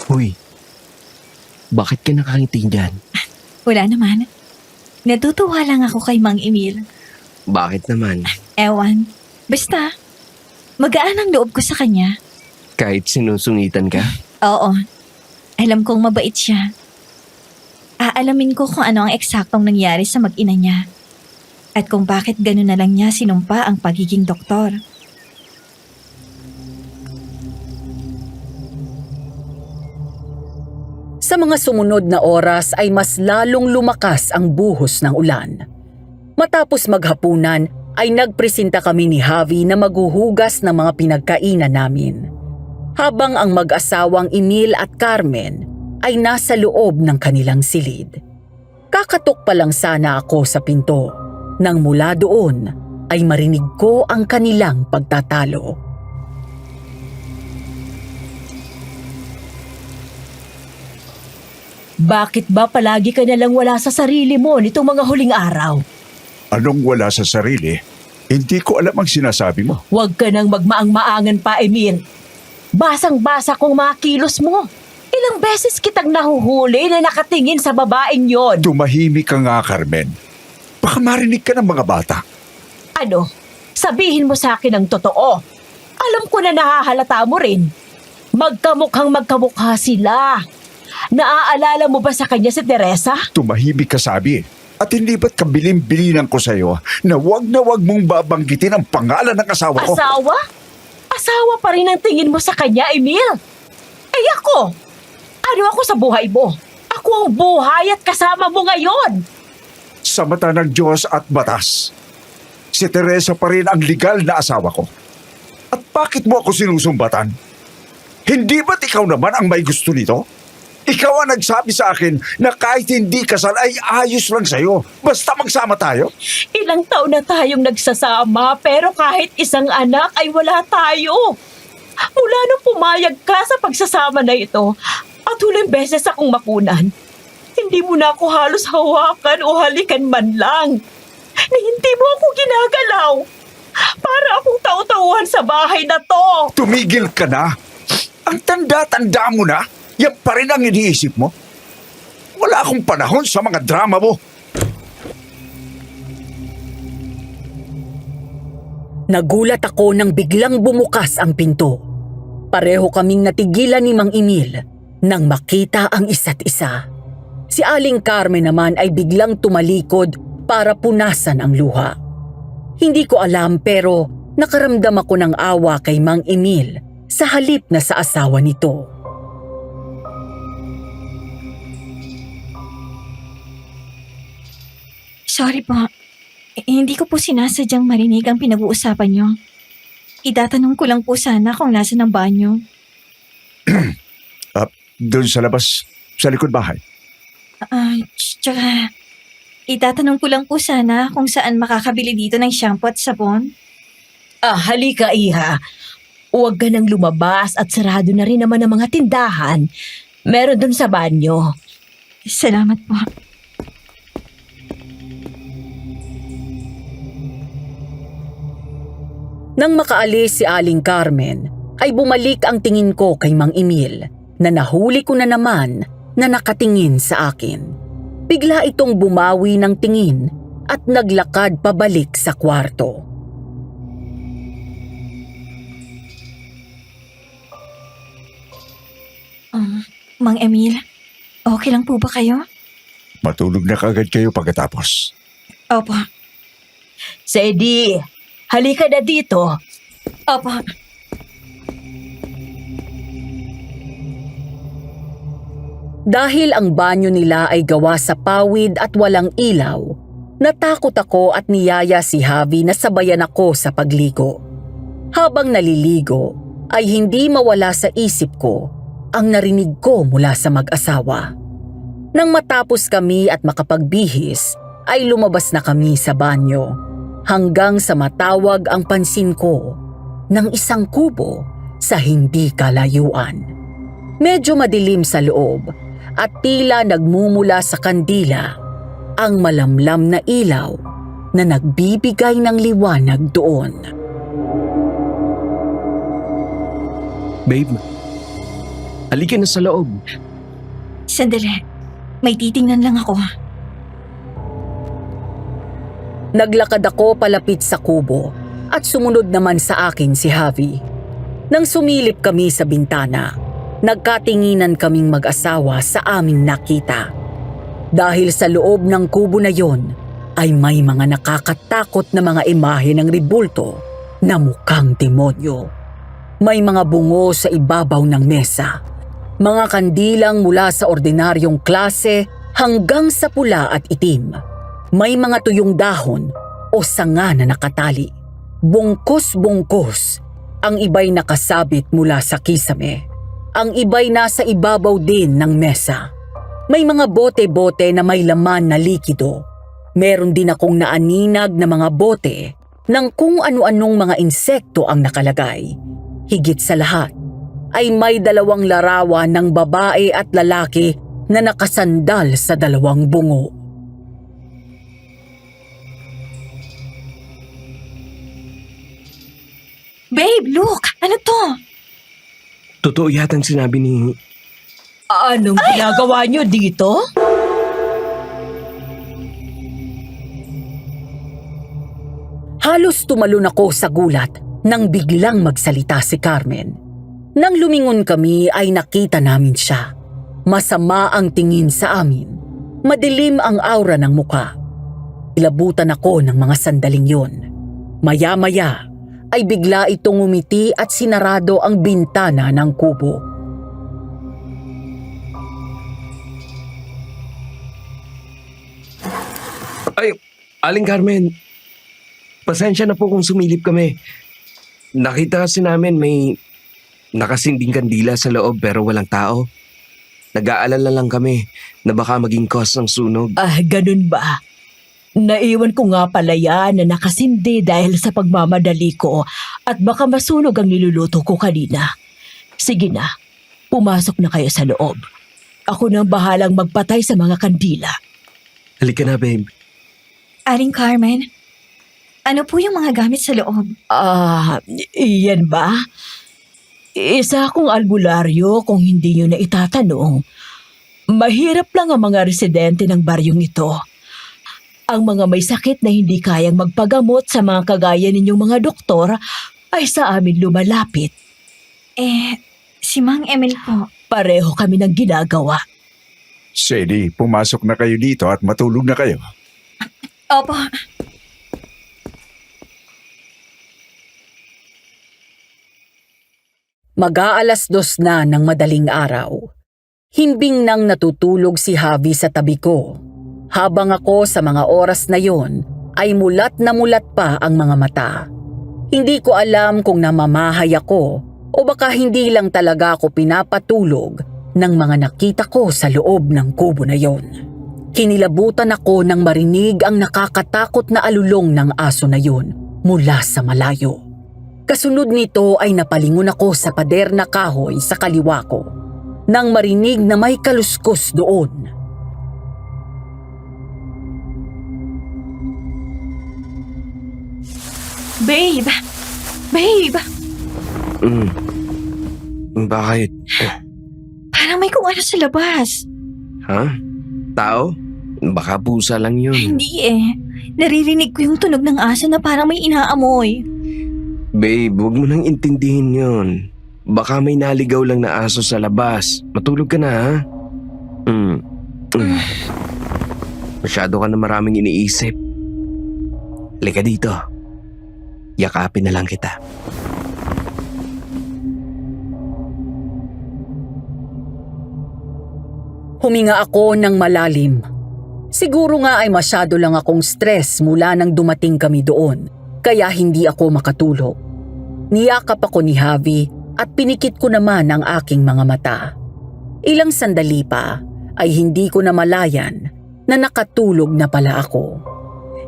Uy, bakit ka nakangiti dyan? Wala naman. Natutuwa lang ako kay Mang Emil. Bakit naman? Ewan. Basta, magaan ang loob ko sa kanya. Kahit sinusungitan ka? Oo. Alam kong mabait siya. Aalamin ko kung ano ang eksaktong nangyari sa mag-ina niya. At kung bakit gano'n na lang niya sinumpa ang pagiging doktor. Sa mga sumunod na oras ay mas lalong lumakas ang buhos ng ulan. Matapos maghapunan ay nagpresenta kami ni Javi na maghuhugas ng mga pinagkainan namin. Habang ang mag-asawang Emil at Carmen ay nasa loob ng kanilang silid. Kakatok pa lang sana ako sa pinto nang mula doon ay marinig ko ang kanilang pagtatalo. Bakit ba palagi ka nalang wala sa sarili mo nitong mga huling araw? Anong wala sa sarili? Hindi ko alam ang sinasabi mo. Huwag ka nang magmaang-maangan pa, Emil. Basang-basa kong mga kilos mo. Ilang beses kitang nahuhuli na nakatingin sa babaeng yon. Tumahimik ka nga, Carmen. Baka marinig ka ng mga bata. Ano? Sabihin mo sa akin ang totoo. Alam ko na nahahalata mo rin. Magkamukhang magkamukha sila. Naaalala mo ba sa kanya si Teresa? Tumahimik ka, sabi. At hindi ba't kabilin-bilinan ko sa'yo na wag mong babanggitin ang pangalan ng asawa ko? Asawa? Asawa pa rin ang tingin mo sa kanya, Emil? Ay ako? Ano ako sa buhay mo? Ako ang buhay at kasama mo ngayon. Sa mata ng Diyos at batas, si Teresa pa rin ang legal na asawa ko. At bakit mo ako sinusumbatan? Hindi ba't ikaw naman ang may gusto nito? Ikaw ang nagsabi sa akin na kahit hindi kasal ay ayos lang sa'yo. Basta magsama tayo. Ilang taon na tayong nagsasama pero kahit isang anak ay wala tayo. Mula nung pumayag ka sa pagsasama na ito at huling beses akong makunan, hindi mo na ako halos hawakan o halikan man lang. Na hindi mo ako ginagalaw. Para akong tau-tauhan sa bahay na to. Tumigil ka na. Ang tanda-tanda mo na. Yan pa rin ang iniisip mo. Wala akong panahon sa mga drama mo. Nagulat ako nang biglang bumukas ang pinto. Pareho kaming natigilan ni Mang Emil nang makita ang isa't isa. Si Aling Carmen naman ay biglang tumalikod para punasan ang luha. Hindi ko alam pero nakaramdam ako ng awa kay Mang Emil sa halip na sa asawa nito. Sorry po. Hindi ko po sinasadyang marinig ang pinag-uusapan niyo. Itatanong ko lang po sana kung nasa ng banyo. Doon sa labas, sa likod bahay. Tsaka, itatanong ko lang po sana kung saan makakabili dito ng shampoo at sabon. Halika, Iha. Huwag ka nang lumabas at sarado na rin naman ang mga tindahan. Meron doon sa banyo. Salamat po. Nang makaalis si Aling Carmen, ay bumalik ang tingin ko kay Mang Emil na nahuli ko na naman na nakatingin sa akin. Bigla itong bumawi ng tingin at naglakad pabalik sa kwarto. Mang Emil, okay lang po ba kayo? Matulog na kagad kayo pagkatapos. Opo. Sadie, halika na dito. Opo. Dahil ang banyo nila ay gawa sa pawid at walang ilaw, natakot ako at niyaya si Javi na sabayan ako sa pagligo. Habang naliligo, ay hindi mawala sa isip ko ang narinig ko mula sa mag-asawa. Nang matapos kami at makapagbihis, ay lumabas na kami sa banyo hanggang sa matawag ang pansin ko ng isang kubo sa hindi kalayuan. Medyo madilim sa loob at tila nagmumula sa kandila ang malamlam na ilaw na nagbibigay ng liwanag doon. Babe, halika na sa loob. Sandali. May titingnan lang ako. Naglakad ako palapit sa kubo at sumunod naman sa akin si Javi. Nang sumilip kami sa bintana, nagkatinginan kaming mag-asawa sa aming nakita. Dahil sa loob ng kubo na yon ay may mga nakakatakot na mga imahe ng ribulto na mukhang demonyo. May mga bungo sa ibabaw ng mesa, mga kandilang mula sa ordinaryong klase hanggang sa pula at itim. May mga tuyong dahon o sanga na nakatali. Bungkos-bungkos, ang iba'y nakasabit mula sa kisame. Ang iba'y nasa ibabaw din ng mesa. May mga bote-bote na may laman na likido. Meron din akong naaninag na mga bote ng kung ano-anong mga insekto ang nakalagay. Higit sa lahat, ay may dalawang larawan ng babae at lalaki na nakasandal sa dalawang bungo. Babe, look! Ano to? Totoo yatang sinabi ni... Anong ginagawa niyo dito? Halos tumalon ako sa gulat nang biglang magsalita si Carmen. Nang lumingon kami ay nakita namin siya. Masama ang tingin sa amin. Madilim ang aura ng muka. Ilabutan ako ng mga sandaling yon. Maya-maya ay bigla itong umiti at sinarado ang bintana ng kubo. Ay, Aling Carmen, pasensya na po kung sumilip kami. Nakita kasi namin may nakasinding kandila sa loob pero walang tao. Nag-aalala lang kami na baka maging cause ng sunog. Ganun ba? Naiwan ko nga pala yan na nakasindi dahil sa pagmamadali ko at baka masunog ang niluluto ko kanina. Sige na, pumasok na kayo sa loob. Ako nang bahalang magpatay sa mga kandila. Halika na, babe. Aling Carmen, ano po yung mga gamit sa loob? Iyan ba? Isa akong albularyo kung hindi nyo na itatanong. Mahirap lang ang mga residente ng baryong ito. Ang mga may sakit na hindi kayang magpagamot sa mga kagaya ninyong mga doktor ay sa amin lumalapit. Si Mang Emil po. Pareho kami ng ginagawa. Sadie, pumasok na kayo dito at matulog na kayo. Opo. Mag-aalas 2 na ng madaling araw. Himbing nang natutulog si Javi sa tabi ko. Habang ako sa mga oras na yon ay mulat na mulat pa ang mga mata. Hindi ko alam kung namamahay ako o baka hindi lang talaga ako pinapatulog ng mga nakita ko sa loob ng kubo na yon. Kinilabutan ako nang marinig ang nakakatakot na alulong ng aso na yon mula sa malayo. Kasunod nito ay napalingon ako sa pader na kahoy sa kaliwa ko nang marinig na may kaluskos doon. Babe! Babe! Bakit? Parang may kung ano sa labas. Ha? Tao? Baka pusa lang yun. Hindi eh. Naririnig ko yung tunog ng aso na parang may inaamoy. Babe, huwag mo nang intindihin yun. Baka may naligaw lang na aso sa labas. Matulog ka na, ha? Masyado ka na maraming iniisip. Halika dito. Yakapin na lang kita. Huminga ako ng malalim. Siguro nga ay masyado lang akong stress mula nang dumating kami doon, kaya hindi ako makatulog. Niyakap ako ni Javi at pinikit ko naman ang aking mga mata. Ilang sandali pa ay hindi ko na malayan na nakatulog na pala ako.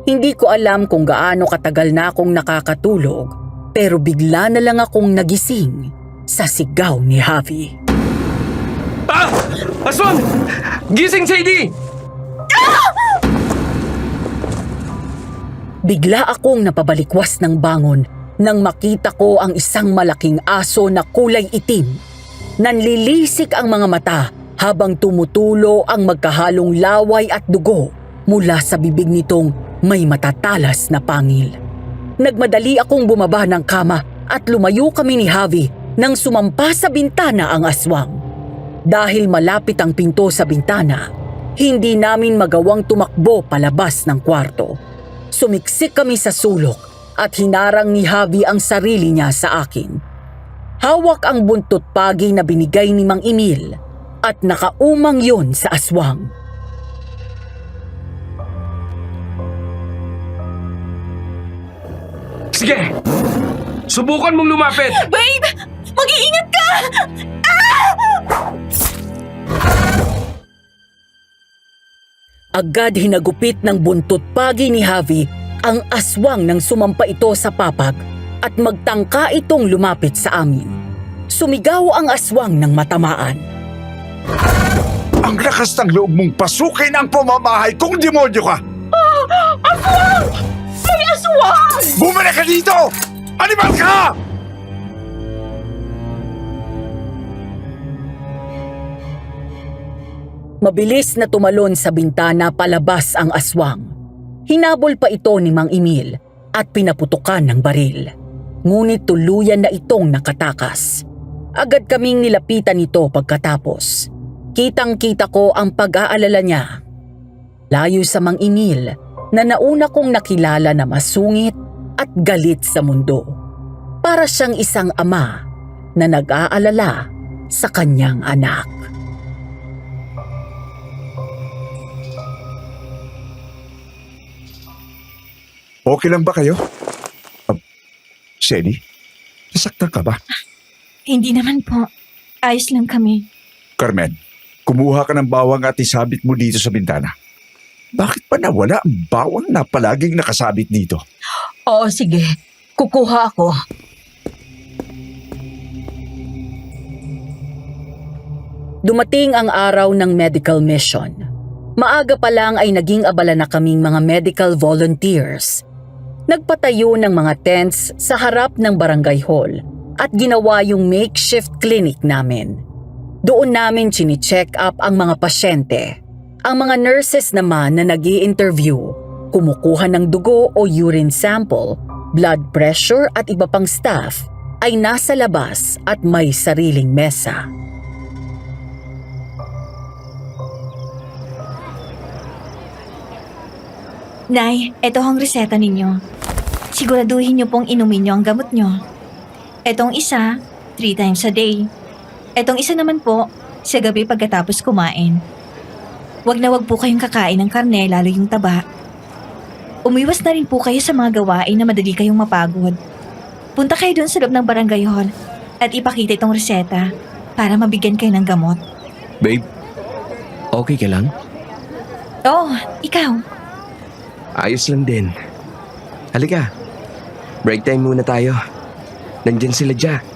Hindi ko alam kung gaano katagal na akong nakakatulog, pero bigla na lang akong nagising sa sigaw ni Javi. Ah! Aswang! Gising, Sadie! Bigla akong napabalikwas ng bangon nang makita ko ang isang malaking aso na kulay itim. Nanlilisik ang mga mata habang tumutulo ang magkahalong laway at dugo mula sa bibig nitong may matatalas na pangil. Nagmadali akong bumaba ng kama at lumayo kami ni Javi nang sumampa sa bintana ang aswang. Dahil malapit ang pinto sa bintana, hindi namin magawang tumakbo palabas ng kwarto. Sumiksik kami sa sulok at hinarang ni Javi ang sarili niya sa akin. Hawak ang buntot pagi na binigay ni Mang Emil at nakaumang yon sa aswang. Sige! Subukan mong lumapit! Babe! Mag-iingat ka! Agad hinagupit ng buntot pagi ni Javi ang aswang nang sumampa ito sa papag at magtangka itong lumapit sa amin. Sumigaw ang aswang ng matamaan. Ang lakas ng loob mong pasukin ang pamamahay kung demonyo ka! Aswang! May aswang! Bumalik ka dito! Animal ka! Mabilis na tumalon sa bintana palabas ang aswang. Hinabol pa ito ni Mang Emil at pinaputukan ng baril. Ngunit tuluyan na itong nakatakas. Agad kaming nilapitan ito pagkatapos. Kitang-kita ko ang pag-aalala niya. Layo sa Mang Emil na nauna kong nakilala na masungit at galit sa mundo. Para siyang isang ama na nag-aalala sa kanyang anak. Okay lang ba kayo? Sadie, nasaktan ka ba? Hindi naman po. Ayos lang kami. Carmen, kumuha ka ng bawang at isabit mo dito sa bintana. Bakit pa nawala ang bawang na palaging nakasabit dito? Oo, sige. Kukuha ako. Dumating ang araw ng medical mission. Maaga pa lang ay naging abala na kaming mga medical volunteers. Nagpatayo ng mga tents sa harap ng barangay hall at ginawa yung makeshift clinic namin. Doon namin chine-check up ang mga pasyente. Ang mga nurses naman na nag-i-interview, kumukuha ng dugo o urine sample, blood pressure at iba pang staff ay nasa labas at may sariling mesa. Nay, eto ang reseta ninyo. Siguraduhin niyo pong inumin niyo ang gamot niyo. Etong isa, 3 times a day. Etong isa naman po, sa gabi pagkatapos kumain. Wag na wag po kayong kakain ng karne, lalo yung taba. Umiwas na rin po kayo sa mga gawain na madali kayong mapagod. Punta kayo doon sa loob ng barangay hall at ipakita itong reseta para mabigyan kayo ng gamot. Babe, okay ka lang? Oo, ikaw. Ayos lang din. Halika, break time muna tayo. Nandyan sila Jack.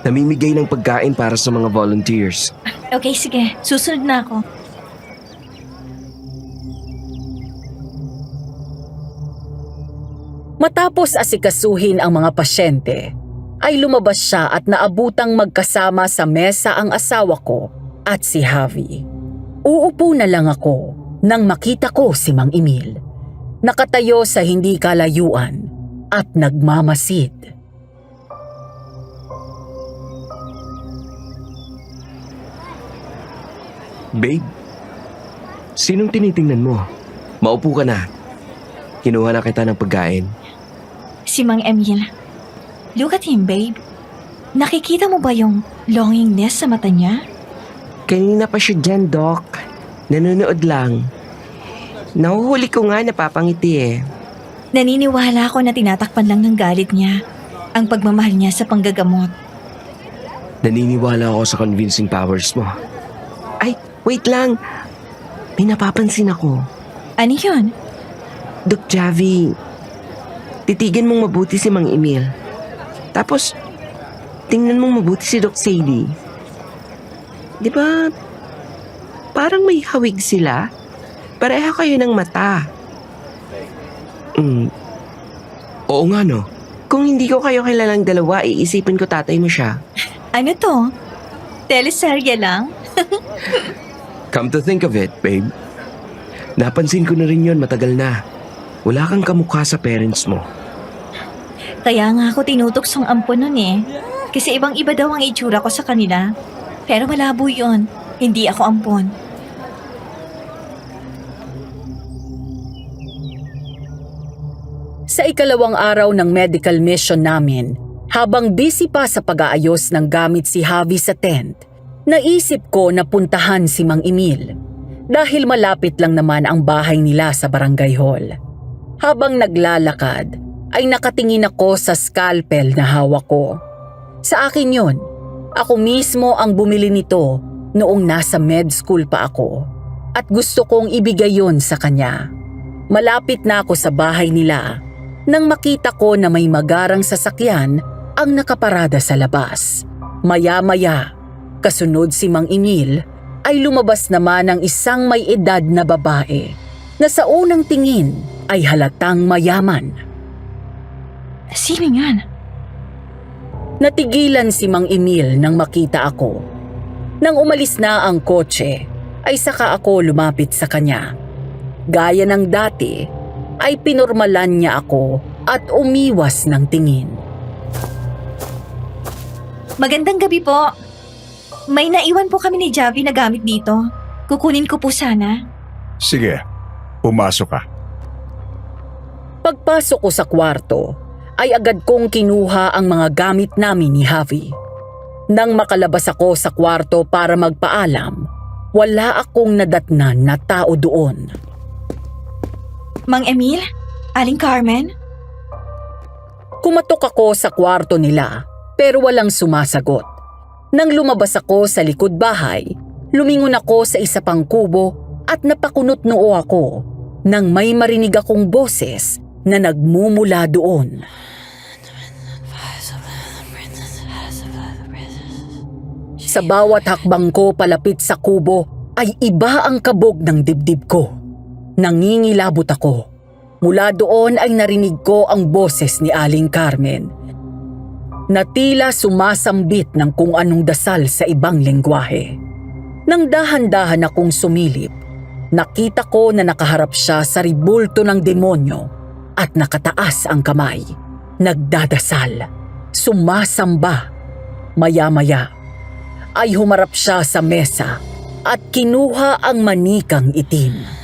Namimigay ng pagkain para sa mga volunteers. Okay, sige. Susunod na ako. Matapos asikasuhin ang mga pasyente, ay lumabas siya at naabutang magkasama sa mesa ang asawa ko at si Javi. Uupo na lang ako nang makita ko si Mang Emil. Nakatayo sa hindi kalayuan at nagmamasid. Babe, sinong tinitingnan mo? Maupo ka na. Kinuha na kita ng pagkain. Si Mang Emil. Look at him, babe. Nakikita mo ba yung longingness sa mata niya? Kanina pa siya dyan, Doc. Nanonood lang. Nahuhuli ko nga napapangiti eh. Naniniwala ako na tinatakpan lang ng galit niya ang pagmamahal niya sa panggagamot. Naniniwala ako sa convincing powers mo. Ay, wait lang. May napapansin ako. Ano yun? Doc Javi, titigan mong mabuti si Mang Emil. Tapos, tingnan mong mabuti si Doc Sadie. Di ba, parang may hawig sila? Pareho kayo ng mata. Oo nga no. Kung hindi ko kayo kilalang dalawa, iisipin ko tatay mo siya. Ano to? Teleserye lang? Come to think of it, babe. Napansin ko na rin yun matagal na. Wala kang kamukha sa parents mo. Kaya nga ako tinutuksong ampon nun eh. Kasi ibang-iba daw ang itsura ko sa kanila. Pero malabo yun. Hindi ako ampon. Sa ikalawang araw ng medical mission namin, habang busy pa sa pag-aayos ng gamit si Javi sa tent, naisip ko na puntahan si Mang Emil dahil malapit lang naman ang bahay nila sa barangay hall. Habang naglalakad, ay nakatingin ako sa scalpel na hawak ko. Sa akin yun, ako mismo ang bumili nito noong nasa med school pa ako at gusto kong ibigay yun sa kanya. Malapit na ako sa bahay nila nang makita ko na may magarang sasakyan ang nakaparada sa labas. Maya-maya, kasunod si Mang Emil, ay lumabas naman ang isang may edad na babae na sa unang tingin ay halatang mayaman. Sino yan? Natigilan si Mang Emil nang makita ako. Nang umalis na ang kotse, ay saka ako lumapit sa kanya. Gaya ng dati, ay pinormalan niya ako at umiwas ng tingin. Magandang gabi po. May naiwan po kami ni Javi na gamit dito. Kukunin ko po sana. Sige, pumasok ka. Pagpasok ko sa kwarto, ay agad kong kinuha ang mga gamit namin ni Javi. Nang makalabas ako sa kwarto para magpaalam, wala akong nadatnan na tao doon. Mang Emil? Aling Carmen? Kumatok ako sa kwarto nila pero walang sumasagot. Nang lumabas ako sa likod bahay, lumingon ako sa isa pang kubo at napakunot noo ako nang may marinig akong boses na nagmumula doon. Sa bawat hakbang ko palapit sa kubo ay iba ang kabog ng dibdib ko. Nangingilabot ako. Mula doon ay narinig ko ang boses ni Aling Carmen na tila sumasambit ng kung anong dasal sa ibang lengguwahe. Nang dahan-dahan akong sumilip, nakita ko na nakaharap siya sa ribulto ng demonyo at nakataas ang kamay. Nagdadasal, sumasamba. Maya-maya ay humarap siya sa mesa at kinuha ang manikang itim.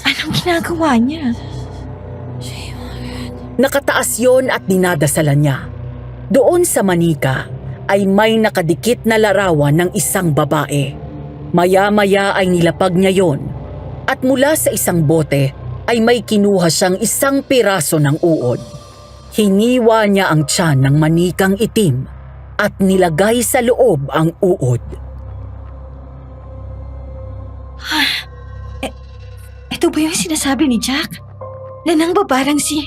Anong ginagawa niya? Nakataas yon at dinadasalan niya. Doon sa manika ay may nakadikit na larawan ng isang babae. Maya-maya ay nilapag niya yon at mula sa isang bote ay may kinuha siyang isang piraso ng uod. Hiniwa niya ang tiyan ng manikang itim at nilagay sa loob ang uod. Ito ba yung sinasabi ni Jack? Na nang babalang si...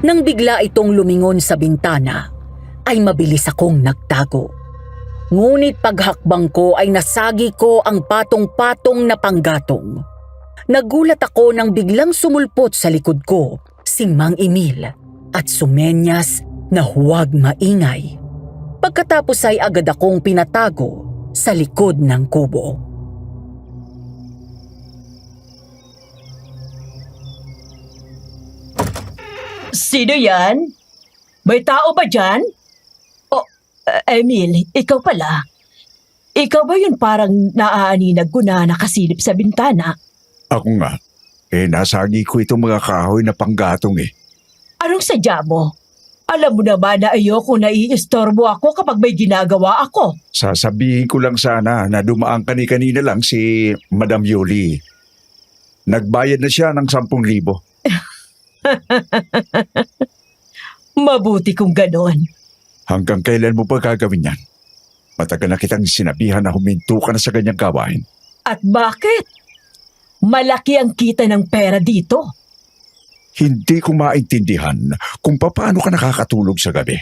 Nang bigla itong lumingon sa bintana, ay mabilis akong nagtago. Ngunit paghakbang ko ay nasagi ko ang patong-patong na panggatong. Nagulat ako nang biglang sumulpot sa likod ko si Mang Emil at sumenyas na huwag maingay. Pagkatapos ay agad akong pinatago sa likod ng kubo. Sino yan? May tao ba dyan? Oh, Emil, ikaw pala. Ikaw ba yun parang naaaninag ko na nakasilip sa bintana? Ako nga. Nasagi ko itong mga kahoy na panggatong eh. Anong sadya mo? Alam mo naman na ayoko naiistorbo ako kapag may ginagawa ako. Sasabihin ko lang sana na dumaan kanina lang si Madam Yoli. Nagbayad na siya ng 10,000. Mabuti kung ganon. Hanggang kailan mo pa gagawin yan? Matagal na kitang sinabihan na huminto ka na sa ganyang gawain. At bakit? Malaki ang kita ng pera dito. Hindi ko maintindihan kung paano ka nakakatulog sa gabi.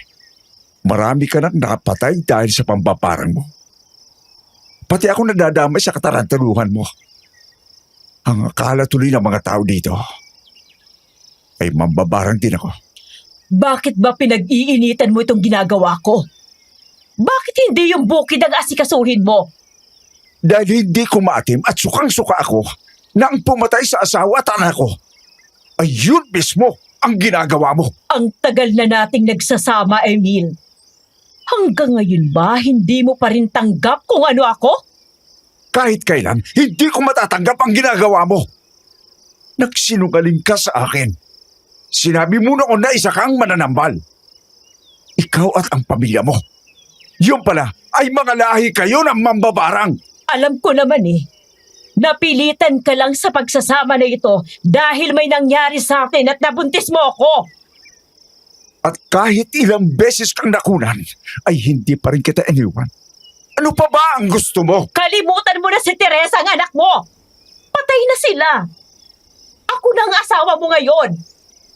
Marami ka nang napatay dahil sa pambabarang mo. Pati ako nadadamay sa katarantaluhan mo. Ang akala tuloy ng mga tao dito ay mambabarang din ako. Bakit ba pinag-iinitan mo itong ginagawa ko? Bakit hindi yung bukid ang asikasuhin mo? Dahil hindi ko maatim at sukang-suka ako na ang pumatay sa asawa at anak ko. Ayun mismo ang ginagawa mo. Ang tagal na nating nagsasama, Emil. Hanggang ngayon ba hindi mo pa rin tanggap kung ano ako? Kahit kailan, hindi ko matatanggap ang ginagawa mo. Nagsinungaling ka sa akin. Sinabi mo noon na isa kang mananambal. Ikaw at ang pamilya mo. Yun pala ay mga lahi kayo ng mambabarang. Alam ko naman eh. Napilitan ka lang sa pagsasama na ito dahil may nangyari sa atin at nabuntis mo ako. At kahit ilang beses kang nakunan, ay hindi pa rin kita iniwan. Ano pa ba ang gusto mo? Kalimutan mo na si Teresa ang anak mo. Patay na sila. Ako na ang asawa mo ngayon.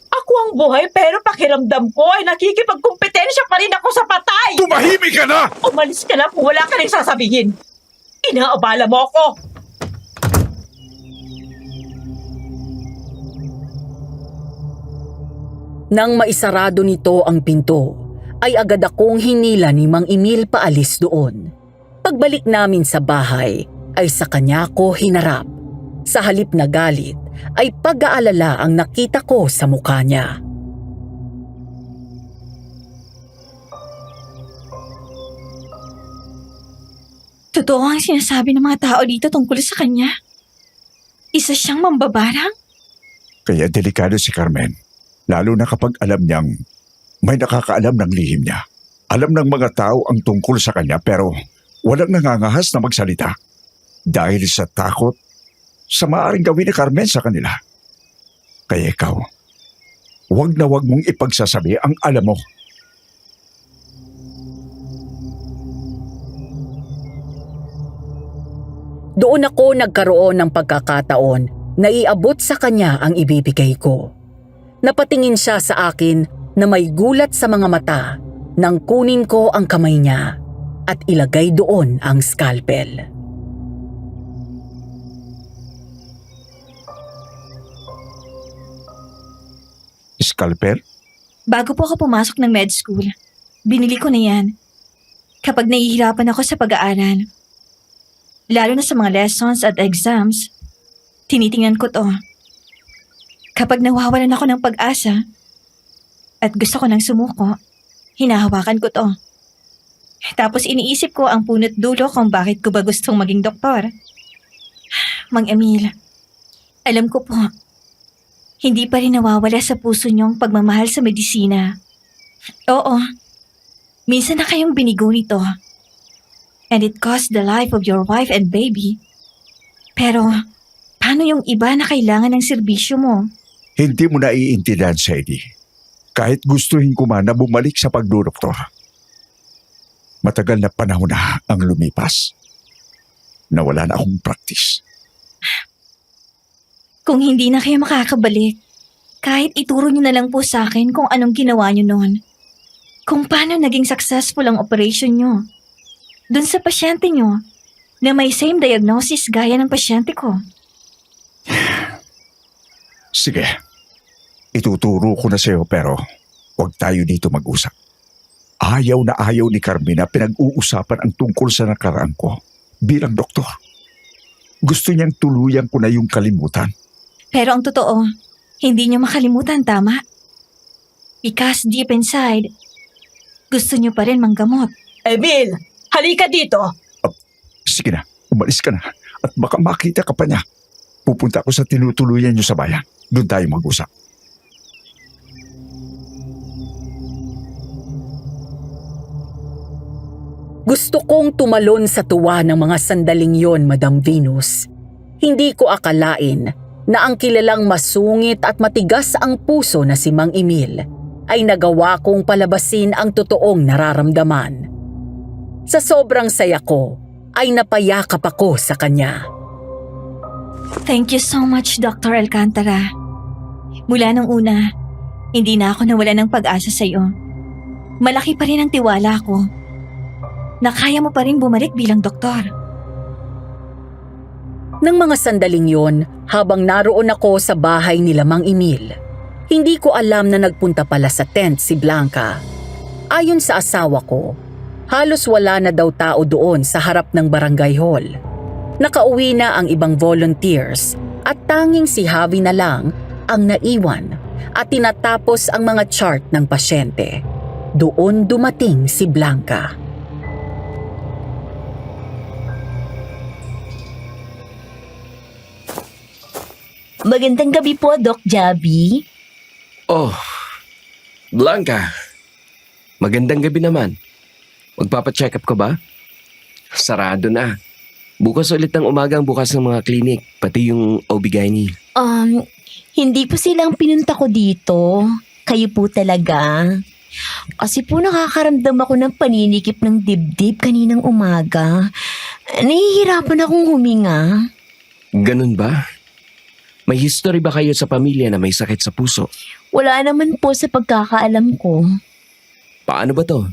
Ako ang buhay pero pakiramdam ko ay nakikipagkumpetensya pa rin ako sa patay. Tumahimik ka na! Umalis ka na kung wala ka rin sasabihin. Inaabala mo ako. Nang maisarado nito ang pinto, ay agad akong hinila ni Mang Emil paalis doon. Pagbalik namin sa bahay, ay sa kanya ko hinarap. Sa halip na galit, ay pag-aalala ang nakita ko sa mukha niya. Totoo ang sinasabi ng mga tao dito tungkol sa kanya. Isa siyang mambabarang? Kaya delikado si Carmen. Lalo na kapag alam niyang may nakakaalam ng lihim niya. Alam ng mga tao ang tungkol sa kanya pero walang nangangahas na magsalita. Dahil sa takot sa maaaring gawin ni Carmen sa kanila. Kaya ikaw, huwag na huwag mong ipagsasabi ang alam mo. Doon ako nagkaroon ng pagkakataon na iabot sa kanya ang ibibigay ko. Napatingin siya sa akin na may gulat sa mga mata nang kunin ko ang kamay niya at ilagay doon ang scalpel. Scalpel? Bago po ako pumasok ng med school, binili ko na yan. Kapag nahihirapan ako sa pag-aaral, lalo na sa mga lessons at exams, tinitingnan ko to. Kapag nawawalan ako ng pag-asa at gusto ko nang sumuko, hinahawakan ko to. Tapos iniisip ko ang punot dulo kung bakit ko ba gustong maging doktor. Mang Emil, alam ko po, hindi pa rin nawawala sa puso niyong pagmamahal sa medisina. Oo, minsan na kayong binigo nito. And it cost the life of your wife and baby. Pero, paano yung iba na kailangan ng serbisyo mo? Hindi mo naiintindihan, Sadie. Kahit gustuhin ko man na bumalik sa pagdodoktor. Matagal na panahon na ang lumipas. Nawala na akong practice. Kung hindi na kayo makakabalik, kahit ituro niyo na lang po sa akin kung anong ginawa niyo noon. Kung paano naging successful ang operation niyo. Doon sa pasyente niyo na may same diagnosis gaya ng pasyente ko. Sige. Ituturo ko na sa'yo pero huwag tayo dito mag-usap. Ayaw na ayaw ni Carmina pinag-uusapan ang tungkol sa nakaraan ko bilang doktor. Gusto niyang tuluyan ko na yung kalimutan. Pero ang totoo, hindi niyo makalimutan, tama? Because deep inside, gusto niyo pa rin manggamot. Emil, halika dito. Sige na, umalis ka na at baka makita ka pa niya. Pupunta ako sa tinutuluyan niyo sa bayan. Doon tayo mag-usap. Gusto kong tumalon sa tuwa ng mga sandaling yon, Madam Venus. Hindi ko akalain na ang kilalang masungit at matigas ang puso na si Mang Emil ay nagawa kong palabasin ang totoong nararamdaman. Sa sobrang saya ko, ay napayakap ako sa kanya. Thank you so much, Dr. Alcantara. Mula nung una, hindi na ako nawala ng pag-asa sa iyo. Malaki pa rin ang tiwala ko na kaya mo pa rin bumalik bilang doktor. Nang mga sandaling yon, habang naroon ako sa bahay ni Mang Emil, hindi ko alam na nagpunta pala sa tent si Blanca. Ayon sa asawa ko, halos wala na daw tao doon sa harap ng barangay hall. Nakauwi na ang ibang volunteers at tanging si Javi na lang ang naiwan at tinatapos ang mga chart ng pasyente. Doon dumating si Blanca. Magandang gabi po, Doc Javi. Oh, Blanca. Magandang gabi naman. Magpapacheck up ka ba? Sarado na. Bukas ulit ng umaga ang bukas ng mga klinik, pati yung OB-GYN. Hindi po silang pinunta ko dito. Kayo po talaga. Kasi po nakakaramdam ako ng paninikip ng dibdib kaninang umaga. Nahihirapan akong huminga. Ganun ba? May history ba kayo sa pamilya na may sakit sa puso? Wala naman po sa pagkakaalam ko. Paano ba to?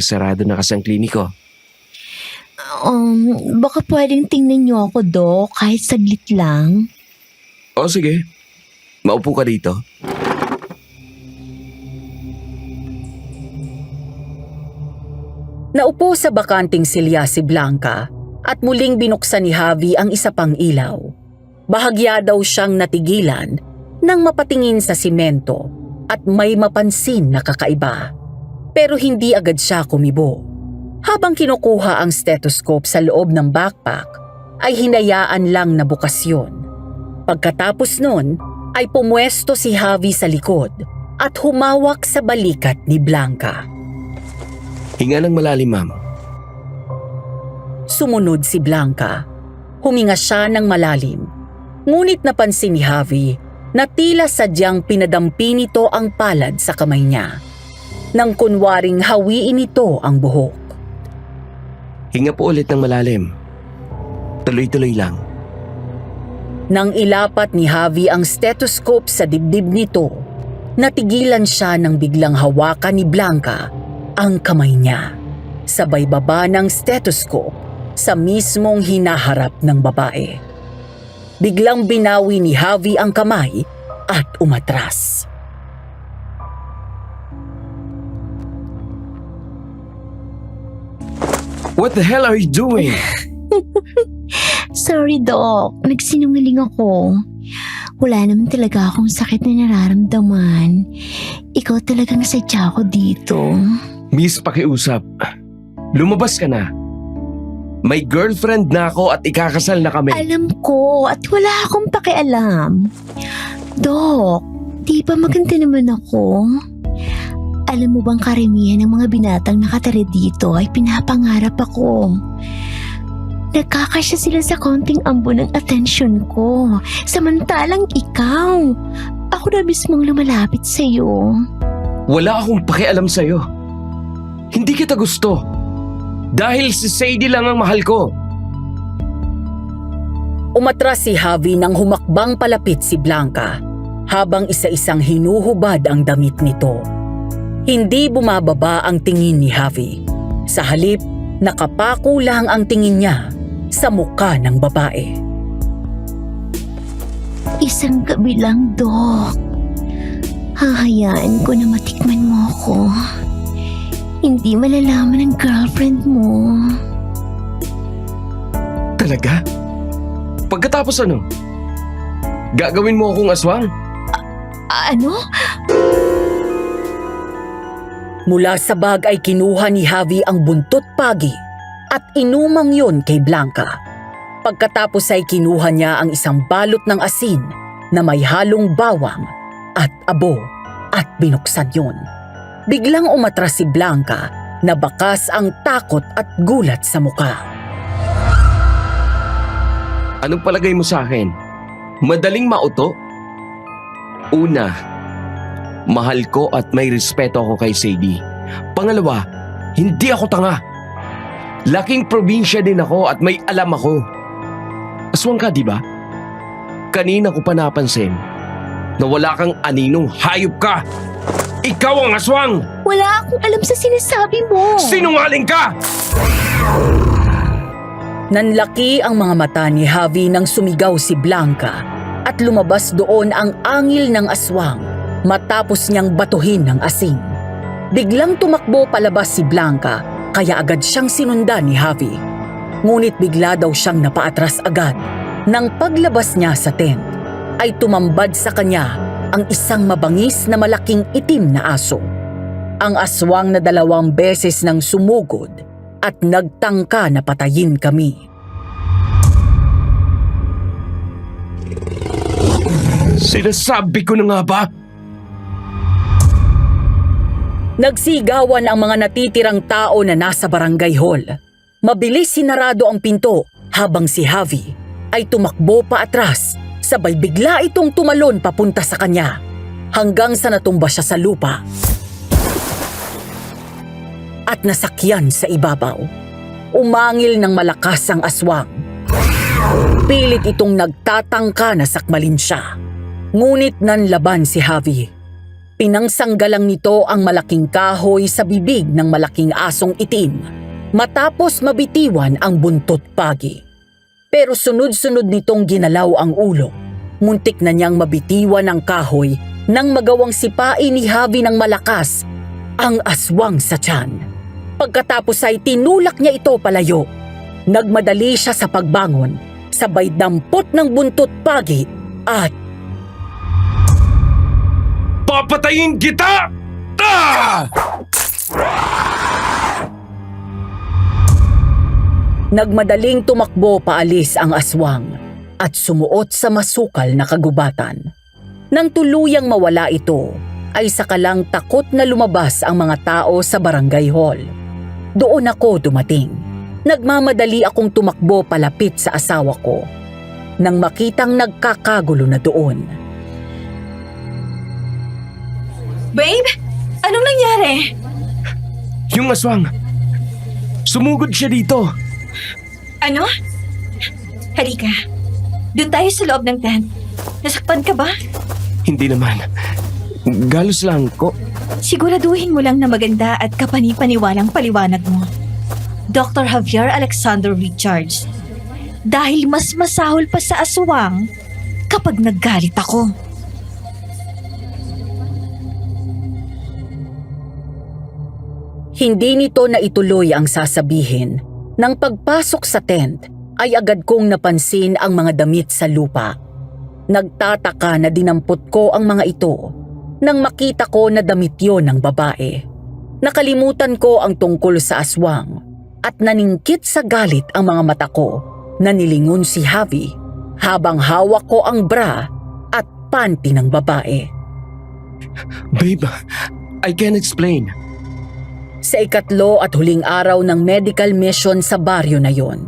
Sarado na kasi ang kliniko. Baka pwedeng tingnan niyo ako, Doc, kahit saglit lang. O sige, maupo ka dito. Naupo sa bakanting silya si Blanca at muling binuksan ni Javi ang isa pang ilaw. Bahagya daw siyang natigilan nang mapatingin sa simento at may mapansin na kakaiba. Pero hindi agad siya kumibo. Habang kinukuha ang stethoscope sa loob ng backpack, ay hinayaan lang na bukas yun. Pagkatapos nun, ay pumwesto si Javi sa likod at humawak sa balikat ni Blanca. Hinga ng malalim, ma'am. Sumunod si Blanca. Huminga siya ng malalim. Ngunit napansin ni Javi na tila sadyang pinadampi nito ang palad sa kamay niya. Nang kunwaring hawiin nito ang buhok. Hinga po ulit ng malalim. Tuloy-tuloy lang. Nang ilapat ni Javi ang stethoscope sa dibdib nito, natigilan siya nang biglang hawakan ni Blanca ang kamay niya. Sabay baba ng stethoscope sa mismong hinaharap ng babae. Biglang binawi ni Javi ang kamay at umatras. What the hell are you doing? Sorry, Doc. Nagsinungaling ako. Wala naman talaga akong sakit na nararamdaman. Ikaw talagang sadya ko dito. Miss Pakiusap, lumabas ka na. May girlfriend na ako at ikakasal na kami. Alam ko at wala akong pakialam. Doc, di ba maganda naman ako? Alam mo bang karamihan ng mga binatang nakatira dito ay pinapangarap ako. Nagkakasya sila sa konting ambo ng atensyon ko. Samantalang ikaw, ako na mismong lumalapit sa'yo. Wala akong pakialam sa'yo. Hindi kita gusto. Dahil si Sadie lang ang mahal ko. Umatras si Javi nang humakbang palapit si Blanca habang isa-isang hinuhubad ang damit nito. Hindi bumababa ang tingin ni Javi. Sa halip, nakapako lang ang tingin niya sa mukha ng babae. Isang gabi lang, Dok. Hahayaan ko na matikman mo ako. Hindi malalaman ng girlfriend mo. Talaga? Pagkatapos ano? Gagawin mo akong aswang? Ano? Mula sa bag ay kinuha ni Javi ang buntot pagi at inumang yun kay Blanca. Pagkatapos ay kinuha niya ang isang balot ng asin na may halong bawang at abo at binuksan yun. Biglang umatras si Blanca na bakas ang takot at gulat sa muka. Anong palagay mo sa akin? Madaling mauto? Una, mahal ko at may respeto ako kay Sadie. Pangalawa, hindi ako tanga. Laking probinsya din ako at may alam ako. Aswang ka, di ba? Kanina ko pa napansin na wala kang aninong hayop ka. Ikaw ang aswang! Wala akong alam sa sinasabi mo. Sinungaling ka! Nanlaki ang mga mata ni Javi nang sumigaw si Blanca at lumabas doon ang angil ng aswang matapos niyang batuhin ng asin. Biglang tumakbo palabas si Blanca kaya agad siyang sinundan ni Javi. Ngunit bigla daw siyang napaatras agad. Nang paglabas niya sa tent ay tumambad sa kanya ang isang mabangis na malaking itim na aso. Ang aswang na 2 beses nang sumugod at nagtangka na patayin kami. Sinasabi ko na nga ba? Nagsigawan ang mga natitirang tao na nasa barangay hall. Mabilis sinarado ang pinto habang si Javi ay tumakbo pa atras, sabay bigla itong tumalon papunta sa kanya hanggang sa natumba siya sa lupa at nasakyan sa ibabaw. Umangil ng malakas ang aswang. Pilit itong nagtatangka na sakmalin siya. Ngunit nanlaban si Javi. Pinangsanggalang nito ang malaking kahoy sa bibig ng malaking asong itim matapos mabitiwan ang buntot pagi. Pero sunod-sunod nitong ginalaw ang ulo. Muntik na niyang mabitiwan ang kahoy nang magawang sipain ni Javi ng malakas ang aswang sa tiyan. Pagkatapos ay tinulak niya ito palayo. Nagmadali siya sa pagbangon, sabay dampot ng buntot pagi at Papatayin kita! Ah! nagmadaling tumakbo paalis ang aswang at sumuot sa masukal na kagubatan. Nang tuluyang mawala ito, ay sakalang takot na lumabas ang mga tao sa barangay hall. Doon ako dumating. Nagmamadali akong tumakbo palapit sa asawa ko nang makitang nagkakagulo na doon. Babe, anong nangyari? Yung aswang! Sumugod siya dito! Ano? Halika. Doon tayo sa loob ng tent. Nasaktan ka ba? Hindi naman. Galos lang ko. Siguraduhin mo lang na maganda at kapani-paniwalang paliwanag mo. Dr. Javier Alexander Richards. Dahil mas masahol pa sa aswang kapag naggalit ako. Hindi nito na ituloy ang sasabihin. Nang pagpasok sa tent, ay agad kong napansin ang mga damit sa lupa. Nagtataka na dinampot ko ang mga ito nang makita ko na damit yon ng babae. Nakalimutan ko ang tungkol sa aswang at naningkit sa galit ang mga mata ko na nilingon si Javi habang hawak ko ang bra at panty ng babae. Babe, I can't explain. Sa ikatlo at huling araw ng medical mission sa baryo na yon,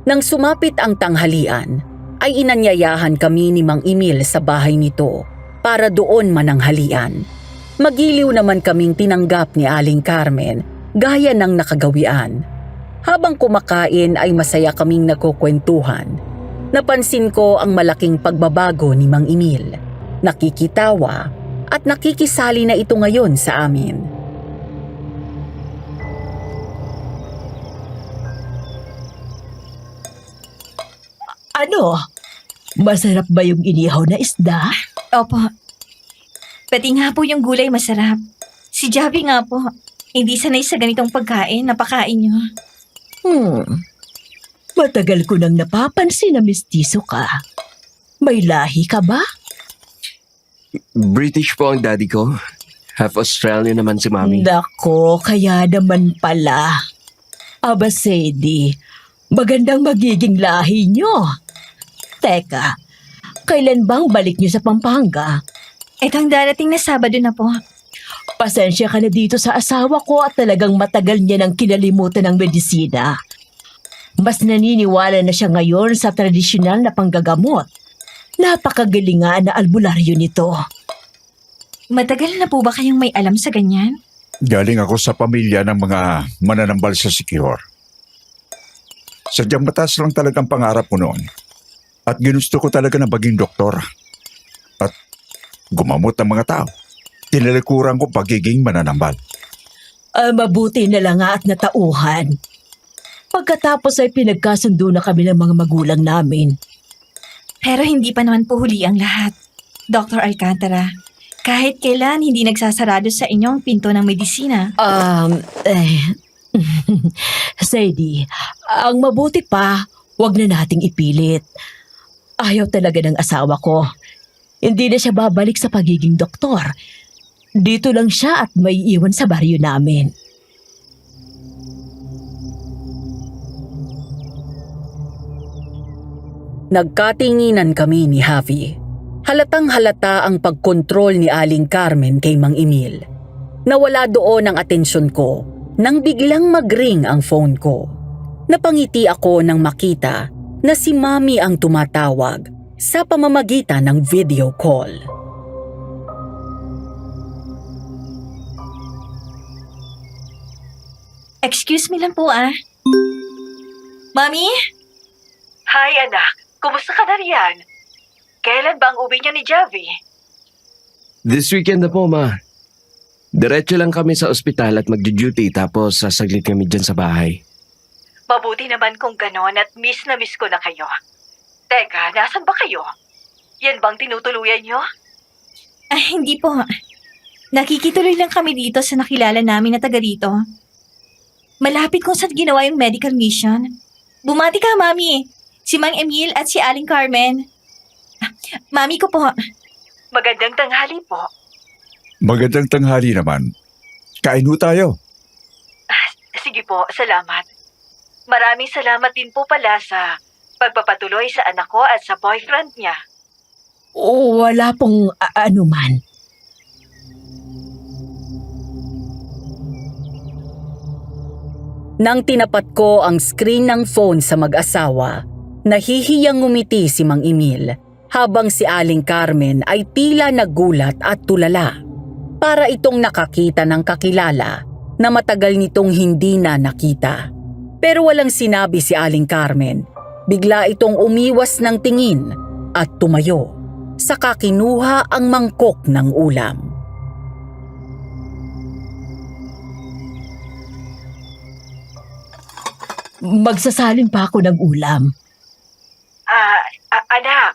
nang sumapit ang tanghalian, ay inanyayahan kami ni Mang Emil sa bahay nito para doon mananghalian. Magiliw naman kaming tinanggap ni Aling Carmen gaya ng nakagawian. Habang kumakain ay masaya kaming nagkukwentuhan. Napansin ko ang malaking pagbabago ni Mang Emil. Nakikitawa at nakikisali na ito ngayon sa amin. Ano? Masarap ba yung inihaw na isda? Opo. Pati nga po yung gulay masarap. Si Javi nga po, hindi sanay sa ganitong pagkain, napakain niyo. Matagal ko nang napapansin na mistiso ka. May lahi ka ba? British po ang daddy ko. Half Australian naman si Mami. Nako, kaya naman pala. Aba, Sadie, magandang magiging lahi nyo. Teka, kailan bang balik nyo sa Pampanga? Itong darating na Sabado na po. Pasensya ka na dito sa asawa ko at talagang matagal niya nang kinalimutan ng medisina. Mas naniniwala na siya ngayon sa tradisyonal na panggagamot. Napakagaling nga na albularyo nito. Matagal na po ba kayong may alam sa ganyan? Galing ako sa pamilya ng mga mananambal sa Secure. Sadyang mataas lang talagang pangarap ko noon. At ginusto ko talaga na maging doktor. At gumamot ng mga tao. Tinalikuran ko pagiging mananambal. Mabuti na lang nga at natauhan. Pagkatapos ay pinagkasundo na kami ng mga magulang namin. Pero hindi pa naman po huli ang lahat. Dr. Alcantara, kahit kailan hindi nagsasarado sa inyong pinto ng medisina. Sadie, ang mabuti pa, wag na nating ipilit. Ayaw talaga ng asawa ko. Hindi na siya babalik sa pagiging doktor. Dito lang siya at may iwan sa baryo namin. Nagkatinginan kami ni Javi. Halatang halata ang pagkontrol ni Aling Carmen kay Mang Emil. Nawala doon ang atensyon ko nang biglang mag-ring ang phone ko. Napangiti ako nang makita na si Mami ang tumatawag sa pamamagitan ng video call. Excuse me lang po Mami? Hi anak, kumusta ka na riyan? Kailan ba ang uwi niyo ni Javi? This weekend na po, Ma. Diretso lang kami sa ospital at magdu-duty tapos sasaglit kami dyan sa bahay. Mabuti naman kung ganon at miss na miss ko na kayo. Teka, nasan ba kayo? Yan bang tinutuluyan niyo? Hindi po. Nakikituloy lang kami dito sa nakilala namin na taga rito. Malapit kung saan ginawa yung medical mission. Bumati ka, Mami. Si Mang Emil at si Aling Carmen. Mami ko po. Magandang tanghali po. Magandang tanghali naman. Kain ho tayo. Sige po, salamat. Maraming salamat din po pala sa pagpapatuloy sa anak ko at sa boyfriend niya. Wala pong anuman. Nang tinapat ko ang screen ng phone sa mag-asawa, nahihiyang ngumiti si Mang Emil habang si Aling Carmen ay tila nagulat at tulala. Para itong nakakita ng kakilala na matagal nitong hindi na nakita. Pero walang sinabi si Aling Carmen. Bigla itong umiwas ng tingin at tumayo. Saka kinuha ang mangkok ng ulam. Magsasalin pa ako ng ulam. Anak,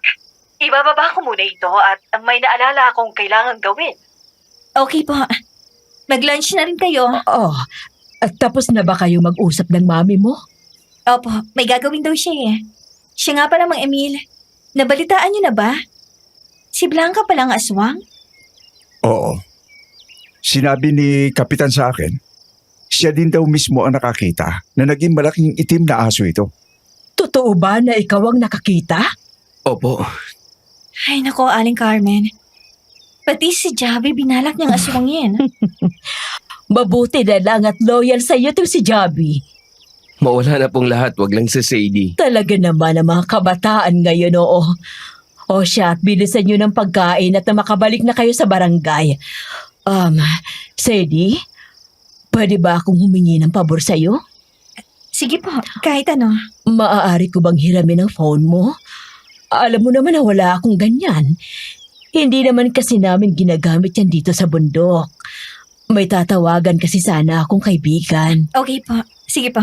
ibababa ko muna ito at may naalala akong kailangan gawin. Okay po. Mag-lunch na rin kayo. At tapos na ba kayo mag-usap ng mami mo? Opo, may gagawin daw siya Siya nga pala, Mang Emil. Nabalitaan niyo na ba? Si Blanca palang aswang? Oo. Sinabi ni Kapitan sa akin, siya din daw mismo ang nakakita na naging malaking itim na aso ito. Totoo ba na ikaw ang nakakita? Opo. Ay nako, Aling Carmen. Pati si Javi binalak niyang aswangin. Mabuti na lang at loyal sa iyo si Javi. Mawala na pong lahat, wag lang si Sadie. Talaga naman ang mga kabataan ngayon, oo. O siya, at bilisan niyo ng pagkain at na makabalik na kayo sa barangay. Sadie, pwede ba akong humingi ng pabor sa iyo? Sige po, kahit ano. Maaari ko bang hiramin ang phone mo? Alam mo naman na wala akong ganyan. Hindi naman kasi namin ginagamit yan dito sa bundok. May tatawagan kasi sana akong kaibigan. Okay po, sige po.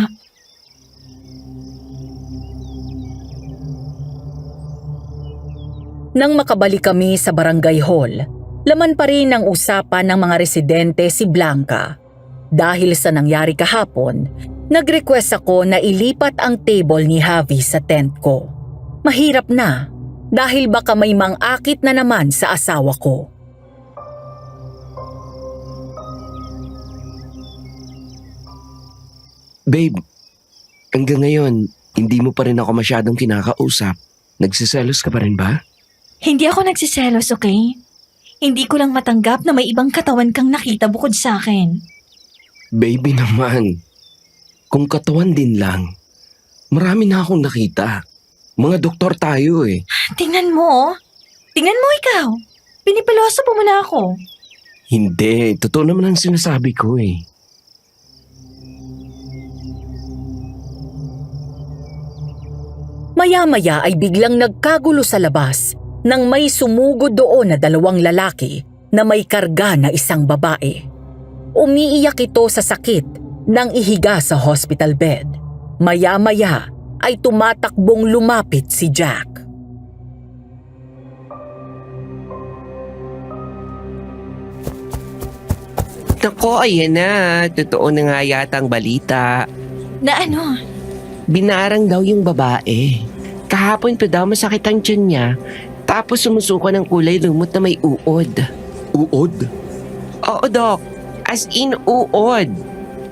Nang makabalik kami sa barangay hall, laman pa rin ang usapan ng mga residente si Blanca. Dahil sa nangyari kahapon, nag-request ako na ilipat ang table ni Javi sa tent ko. Mahirap na dahil baka may mang-akit na naman sa asawa ko. Babe, hanggang ngayon, hindi mo pa rin ako masyadong kinakausap. Nagsiselos ka pa rin ba? Hindi ako nagsiselos, okay? Hindi ko lang matanggap na may ibang katawan kang nakita bukod sa akin. Baby naman, kung katawan din lang, marami na akong nakita. Mga doktor tayo eh. Tingnan mo, oh. Tingnan mo ikaw. Pinipiloso mo na ako. Hindi, totoo naman ang sinasabi ko eh. Maya-maya ay biglang nagkagulo sa labas nang may sumugod doon na 2 lalaki na may karga na isang babae. Umiiyak ito sa sakit nang ihiga sa hospital bed. Maya-maya ay tumatakbong lumapit si Jack. Nako, ayan na. Totoo na nga yata ang balita. Na ano? Binarang daw yung babae. Kahapon pa daw masakit ang tiyan niya. Tapos sumusuko ng kulay lumot na may uod. Uod? Oo, Doc. As in uod.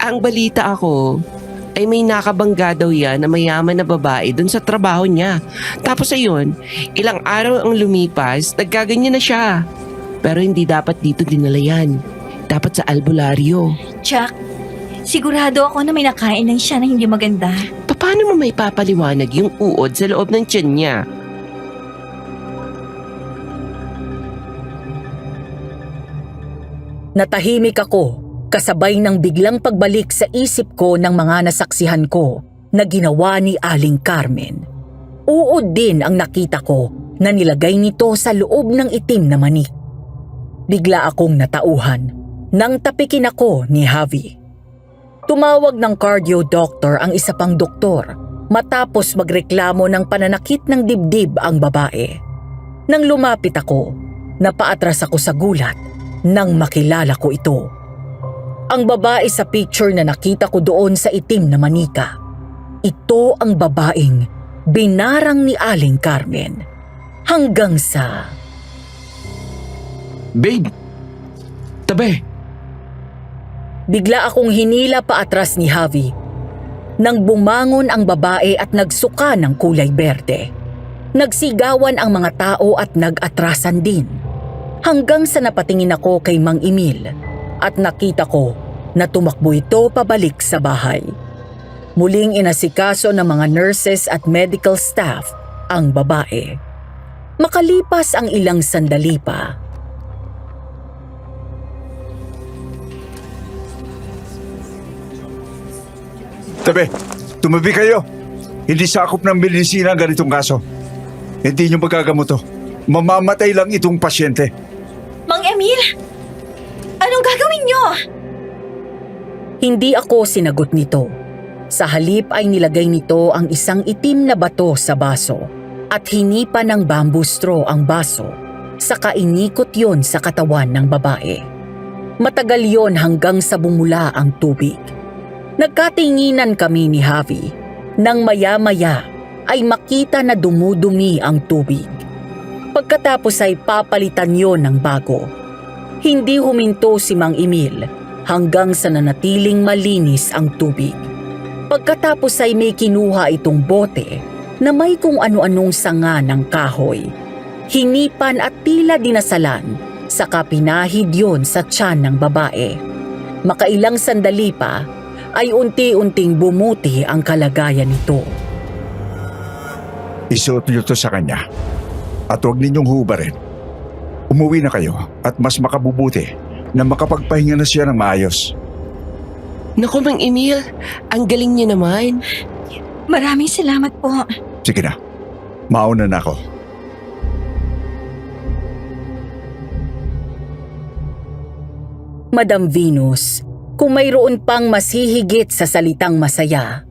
Ang balita ako ay may nakabangga daw yan na mayaman na babae dun sa trabaho niya. Tapos ayun, ilang araw ang lumipas, nagkaganyan na siya. Pero hindi dapat dito dinala yan. Dapat sa albularyo. Jack, sigurado ako na may nakain lang siya na hindi maganda. Paano mo may papaliwanag yung uod sa loob ng tiyan niya? Natahimik ako, kasabay ng biglang pagbalik sa isip ko ng mga nasaksihan ko na ginawa ni Aling Carmen. Uod din ang nakita ko na nilagay nito sa loob ng itim na manik. Bigla akong natauhan nang tapikin ako ni Javi. Tumawag ng cardio doctor ang isa pang doktor matapos magreklamo ng pananakit ng dibdib ang babae. Nang lumapit ako, napaatras ako sa gulat nang makilala ko ito. Ang babae sa picture na nakita ko doon sa itim na manika. Ito ang babaeng binarang ni Aling Carmen. Hanggang sa... Babe! Tabi! Bigla akong hinila paatras ni Javi. Nang bumangon ang babae at nagsuka ng kulay berde. Nagsigawan ang mga tao at nag-atrasan din. Hanggang sa napatingin ako kay Mang Emil at nakita ko na tumakbo ito pabalik sa bahay. Muling inasikaso ng mga nurses at medical staff ang babae. Makalipas ang ilang sandali pa, Tabi, tumabi kayo. Hindi sakop ng medisina ang ganitong kaso. Hindi nyo magagamot to. Mamamatay lang itong pasyente. Mang Emil, anong gagawin nyo? hindi ako sinagot nito. Sa halip ay nilagay nito ang isang itim na bato sa baso at hinipa ng bamboo straw ang baso, saka inikot yon sa katawan ng babae. Matagal yon hanggang sa bumula ang tubig. Nagkatinginan kami ni Javi nang maya-maya ay makita na dumudumi ang tubig. Pagkatapos ay papalitan yon ng bago. Hindi huminto si Mang Emil hanggang sa nanatiling malinis ang tubig. Pagkatapos ay may kinuha itong bote na may kung ano-anong sanga ng kahoy. Hinipan at tila dinasalan, saka pinahid yon sa tiyan ng babae. Makailang sandali pa ay unti-unting bumuti ang kalagayan nito. Isuot niyo to sa kanya at huwag ninyong hubarin. Umuwi na kayo at mas makabubuti na makapagpahinga na siya ng maayos. Naku, Mang Emil, ang galing niya naman. Maraming salamat po. Sige na, mauna na ako. Madam Venus, kung mayroon pang mas hihigit sa salitang masaya,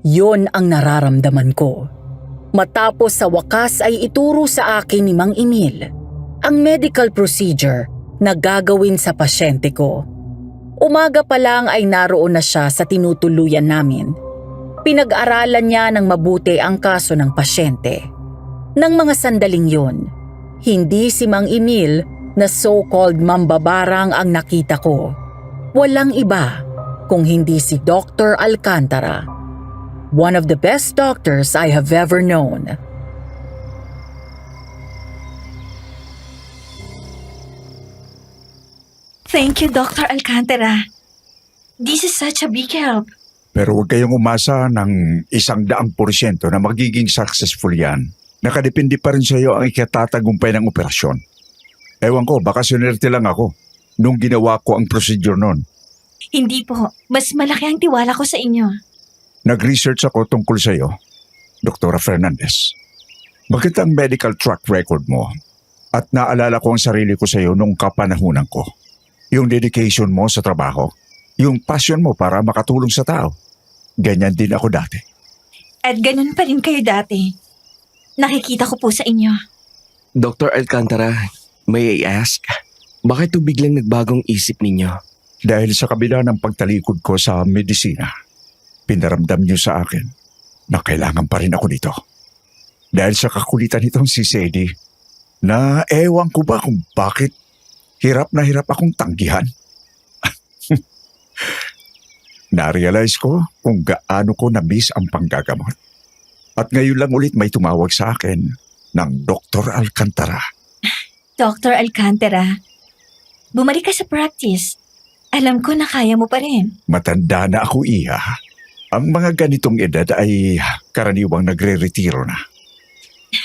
yon ang nararamdaman ko. Matapos sa wakas ay ituro sa akin ni Mang Emil ang medical procedure na gagawin sa pasyente ko. Umaga pa lang ay naroon na siya sa tinutuluyan namin. Pinag-aralan niya ng mabuti ang kaso ng pasyente. Nang mga sandaling yun, hindi si Mang Emil na so-called mambabarang ang nakita ko. Walang iba kung hindi si Dr. Alcantara. One of the best doctors I have ever known. Thank you, Dr. Alcantara. This is such a big help. Pero huwag kayong umasa ng 100% na magiging successful yan. Nakadepende pa rin sa iyo ang ikatatagumpay ng operasyon. Ewan ko, baka sinerte lang ako nung ginawa ko ang procedure noon. Hindi po. Mas malaki ang tiwala ko sa inyo. Nag-research ako tungkol sa iyo, Dr. Fernandez. Magandang medical track record mo at naalala ko ang sarili ko sa iyo nung kapanahunan ko. Yung dedication mo sa trabaho, yung passion mo para makatulong sa tao. Ganyan din ako dati. At ganun pa rin kayo dati. Nakikita ko po sa inyo. Dr. Alcantara, may I ask, bakit to biglang nagbagong isip ninyo? Dahil sa kabila ng pagtalikod ko sa medisina, pinaramdam niyo sa akin na kailangan pa rin ako dito. Dahil sa kakulitan nitong si Sadie, na ewan ko ba kung bakit hirap na hirap akong tanggihan. Na-realize ko kung gaano ko na-miss ang panggagamot. At ngayon lang ulit may tumawag sa akin ng Dr. Alcantara. Dr. Alcantara, bumalik ka sa practice. Alam ko na kaya mo pa rin. Matanda na ako, Iha. Ang mga ganitong edad ay karaniwang nagre-retiro na.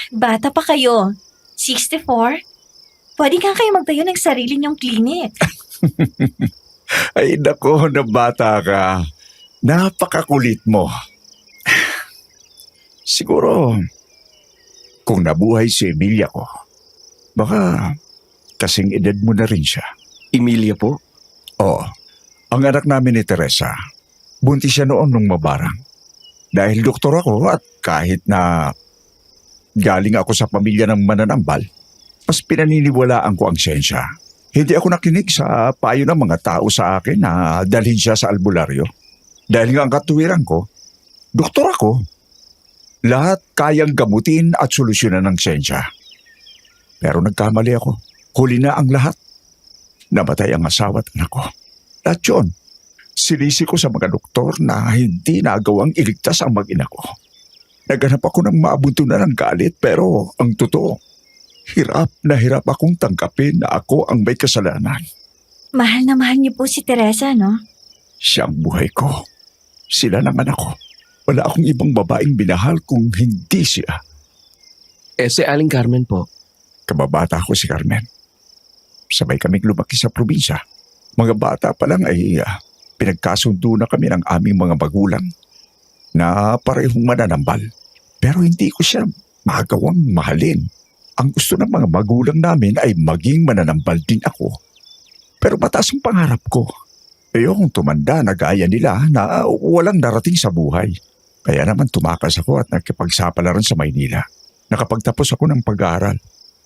Bata pa kayo. 64? Pwede nga kayo magtayo ng sarili niyong clinic. Ay nako, na bata ka. Napakakulit mo. Siguro, kung nabuhay si Emilia ko, baka kasing edad mo na rin siya. Emilia po? Oo, ang anak namin ni Teresa, buntis siya noon nung mabarang. Dahil doktor ako at kahit na galing ako sa pamilya ng mananambal, mas pinaniniwalaan ko ang siyensya. Hindi ako nakinig sa payo ng mga tao sa akin na dalhin siya sa albularyo. Dahil nga ang katuwiran ko, doktor ako. Lahat kayang gamutin at solusyonan ng siyensya. Pero nagkamali ako. Huli na ang lahat. Namatay ang asawa at anak ko. At yun, sinisi ko sa mga doktor na hindi nagawang iligtas ang mag-ina ko. Naghanap ako ng maabuntunan ng galit pero ang totoo, hirap na hirap akong tanggapin na ako ang may kasalanan. Mahal na mahal niyo po si Teresa, no? Siyang buhay ko. Sila ng anak ko. Wala akong ibang babaeng binahal kung hindi siya. Si Aling Carmen po. Kababata ko si Carmen. Sabay kaming lumaki sa probinsya. Mga bata pa lang ay pinagkasundo na kami ng aming mga magulang na parehong mananambal. Pero hindi ko siya magawang mahalin. Ang gusto ng mga magulang namin ay maging mananambal din ako. Pero mataas ang pangarap ko. Ayokong tumanda na gaya nila na walang narating sa buhay. Kaya naman tumakas ako at nakipagsapalaran sa Maynila. Nakapagtapos ako ng pag-aaral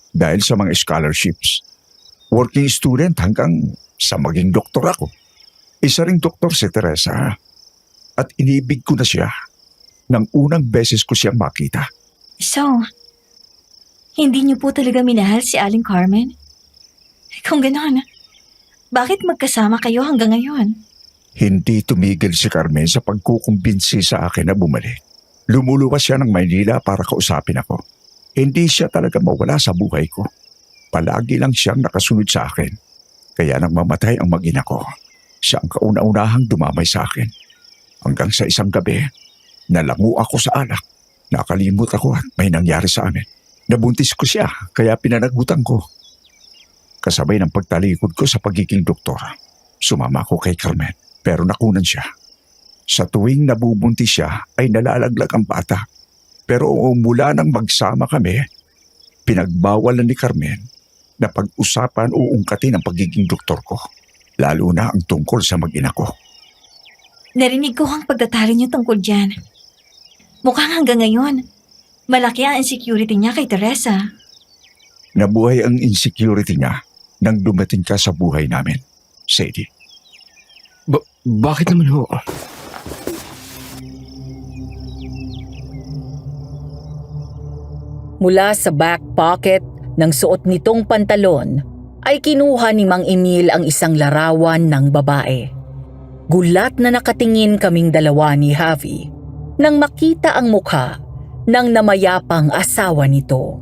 dahil sa mga scholarships. Working student hanggang sa maging doktor ako. Isa ring doktor si Teresa. At inibig ko na siya nang unang beses ko siyang makita. So, hindi niyo po talaga minahal si Aling Carmen? Kung gano'n, bakit magkasama kayo hanggang ngayon? Hindi tumigil si Carmen sa pagkukumbinsi sa akin na bumalik. Lumuluwas siya ng Maynila para kausapin ako. Hindi siya talaga mawala sa buhay ko. Palagi lang siyang nakasunod sa akin. Kaya nang mamatay ang mag-ina ko, siya ang kauna-unahang dumamay sa akin. Hanggang sa isang gabi, nalango ako sa alak. Nakalimot ako at may nangyari sa amin. Nabuntis ko siya, kaya pinanagutan ko. Kasabay ng pagtalikod ko sa pagiging doktor, sumama ko kay Carmen, pero nakunan siya. Sa tuwing nabubuntis siya, ay nalalaglag ang bata. Pero mula nang magsama kami, pinagbawalan ni Carmen na pag-usapan o ungkatin ang pagiging doktor ko, lalo na ang tungkol sa mag-ina ko. Narinig ko ang pagtatalo niyo tungkol dyan. Mukhang hanggang ngayon, Malaki ang insecurity niya kay Teresa. Nabuhay ang insecurity niya nang dumating ka sa buhay namin, Sadie. Bakit naman ho? Mula sa back pocket ng suot nitong pantalon ay kinuha ni Mang Emil ang isang larawan ng babae. Gulat na nakatingin kaming dalawa ni Javi nang makita ang mukha ng namayapang asawa nito.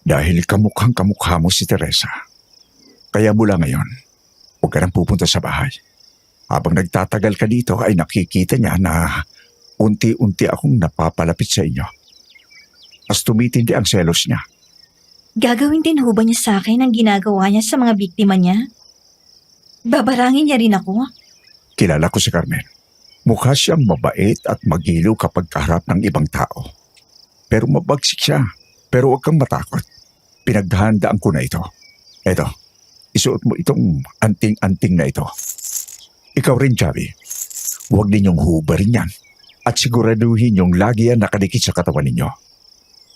Dahil kamukhang kamukha mo si Teresa. Kaya mula ngayon, huwag ka nang pupunta sa bahay. Habang nagtatagal ka dito ay nakikita niya na unti-unti akong napapalapit sa inyo. Mas tumitindi ang selos niya. Gagawin din ho ba niya sa akin ang ginagawa niya sa mga biktima niya? Babarangin niya rin ako? Kilala ko si Carmen. Mukha siyang mabait at magiliw kapag kaharap ng ibang tao. Pero mabagsik siya. Pero huwag kang matakot. Pinaghandaan ko na ito. Eto, isuot mo itong anting-anting na ito. Ikaw rin, Javi. Huwag ninyong hubarin yan. At siguraduhin yung lagi yan nakadikit sa katawan ninyo.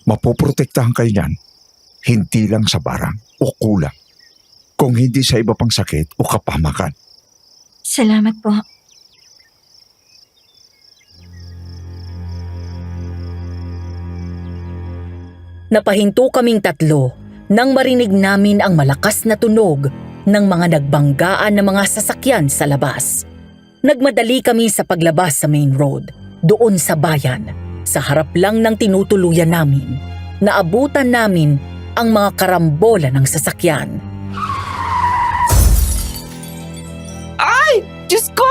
Mapoprotektahan kayo niyan. Hindi lang sa barang o kulang. Kung hindi sa iba pang sakit o kapamakan. Salamat po. Napahinto kaming tatlo nang marinig namin ang malakas na tunog ng mga nagbanggaan na mga sasakyan sa labas. Nagmadali kami sa paglabas sa main road, doon sa bayan, sa harap lang ng tinutuluyan namin. Naabutan namin ang mga karambola ng sasakyan. Ay! Diyos ko!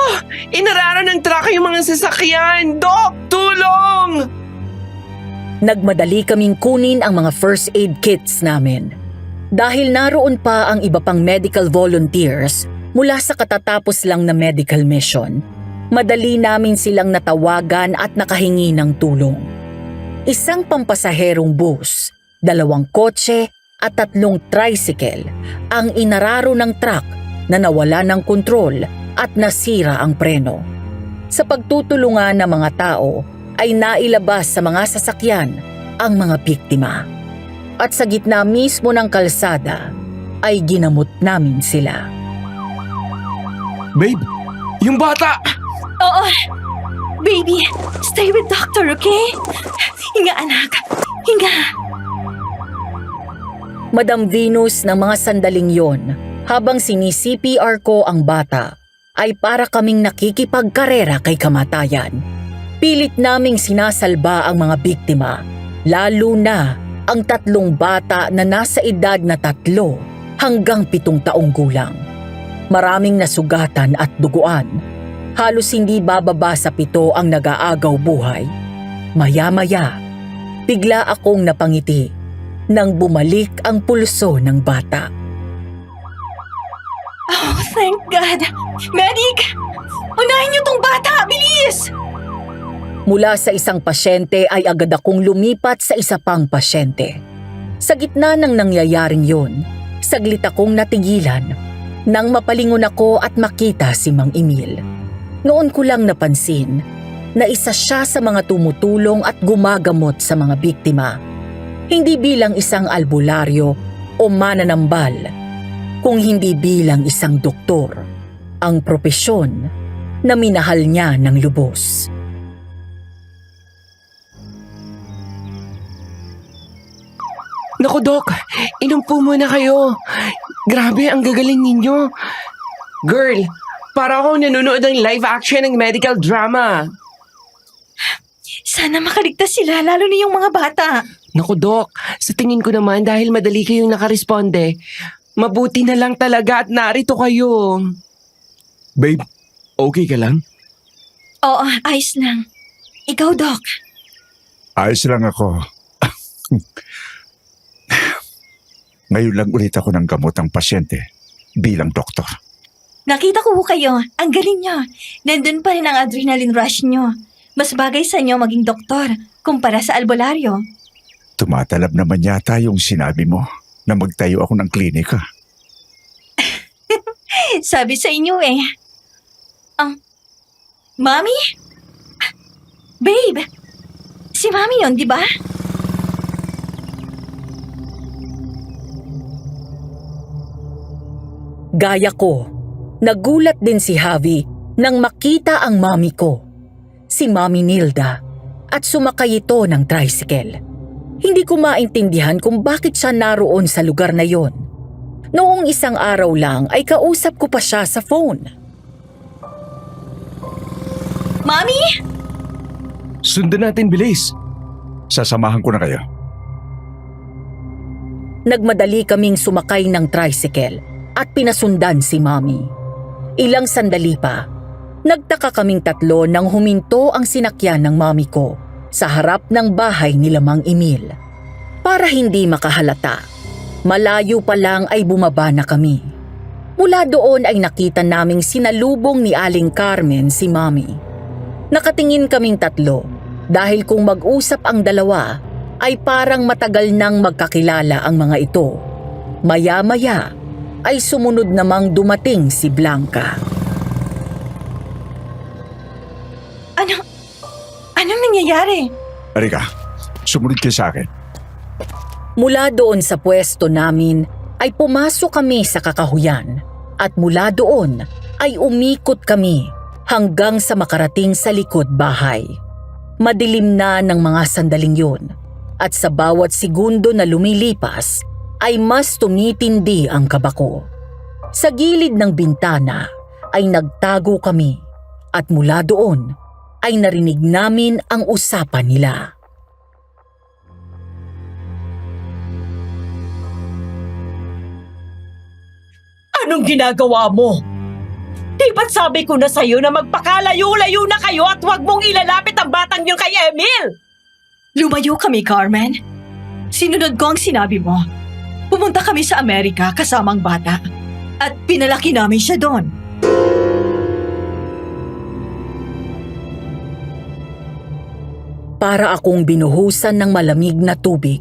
Inarara ng truck yung mga sasakyan! Dok! Tulong! Nagmadali kaming kunin ang mga first aid kits namin. Dahil naroon pa ang iba pang medical volunteers mula sa katatapos lang na medical mission, madali namin silang natawagan at nakahingi ng tulong. Isang pampasaherong bus, 2 kotse at 3 tricycle ang inararo ng truck na nawala ng kontrol at nasira ang preno. Sa pagtutulungan ng mga tao ay nailabas sa mga sasakyan ang mga biktima. At sa gitna mismo ng kalsada ay ginamot namin sila. Babe, yung bata! Oo! Baby, stay with doctor, okay? Hinga, anak. Hinga. Madam Venus, ng mga sandaling yon, habang sini-CPR ko ang bata, ay para kaming nakikipagkarera kay kamatayan. Pilit naming sinasalba ang mga biktima, lalo na ang 3 bata na nasa edad na 3 hanggang 7 taong gulang. Maraming nasugatan at duguan. Halos hindi bababa sa 7 ang nag-aagaw buhay. Maya-maya, bigla akong napangiti nang bumalik ang pulso ng bata. Oh, thank God! Medic! Unahin niyo tong bata! Bilis! Mula sa isang pasyente ay agad akong lumipat sa isa pang pasyente. Sa gitna ng nangyayaring yun, saglit akong natigilan nang mapalingon ako at makita si Mang Emil. Noon ko lang napansin na isa siya sa mga tumutulong at gumagamot sa mga biktima. Hindi bilang isang albularyo o mananambal, kung hindi bilang isang doktor, ang propesyon na minahal niya ng lubos. Naku, Dok! Inom po muna kayo. Grabe, ang gagaling ninyo. Girl, para akong nanonood ng live action ng medical drama. Sana makaligtas sila, lalo na yung mga bata. Naku, Dok, sa tingin ko naman dahil madali kayong nakaresponde, mabuti na lang talaga at narito kayo. Babe, okay ka lang? Oo, ayos lang. Ikaw, Doc. Ayos lang ako. Ngayon lang ulit ako ng gamot ang pasyente bilang doktor. Nakita ko ho kayo. Ang galing nyo. Nandun pa rin ang adrenaline rush nyo. Mas bagay sa inyo maging doktor kumpara sa albularyo. Tumatalab naman yata yung sinabi mo na magtayo ako ng klinika. Sabi sa inyo eh. Mami? Babe, si Mami yun, di ba? Gaya ko, nagulat din si Javi nang makita ang mami ko, si Mami Nilda, at sumakay ito ng tricycle. Hindi ko maintindihan kung bakit siya naroon sa lugar na yon. Noong isang araw lang ay kausap ko pa siya sa phone. Mami? Sundan natin, bilis. Sasamahan ko na kayo. Nagmadali kaming sumakay ng tricycle at pinasundan si Mami. Ilang sandali pa, nagtaka kaming tatlo nang huminto ang sinakyan ng Mami ko sa harap ng bahay ni Mang Emil. Para hindi makahalata, malayo pa lang ay bumaba na kami. Mula doon ay nakita naming sinalubong ni Aling Carmen si Mami. Nakatingin kaming tatlo dahil kung mag-usap ang dalawa ay parang matagal nang magkakilala ang mga ito. Maya-maya ay sumunod namang dumating si Blanca. Anong nangyayari? Halika, sumunod kayo sa akin. Mula doon sa pwesto namin ay pumasok kami sa kakahuyan at mula doon ay umikot kami hanggang sa makarating sa likod bahay. Madilim na ng mga sandaling yun at sa bawat segundo na lumilipas ay mas tumitindi ang kaba ko. Sa gilid ng bintana ay nagtago kami at mula doon ay narinig namin ang usapan nila. Anong ginagawa mo? Di ba't sabi ko na sa'yo na magpakalayo-layo na kayo at huwag mong ilalapit ang batang yun kay Emil? Lumayo kami, Carmen. Sinunod ko ang sinabi mo. Pumunta kami sa Amerika kasama ang bata. At pinalaki namin siya doon. Para akong binuhusan ng malamig na tubig.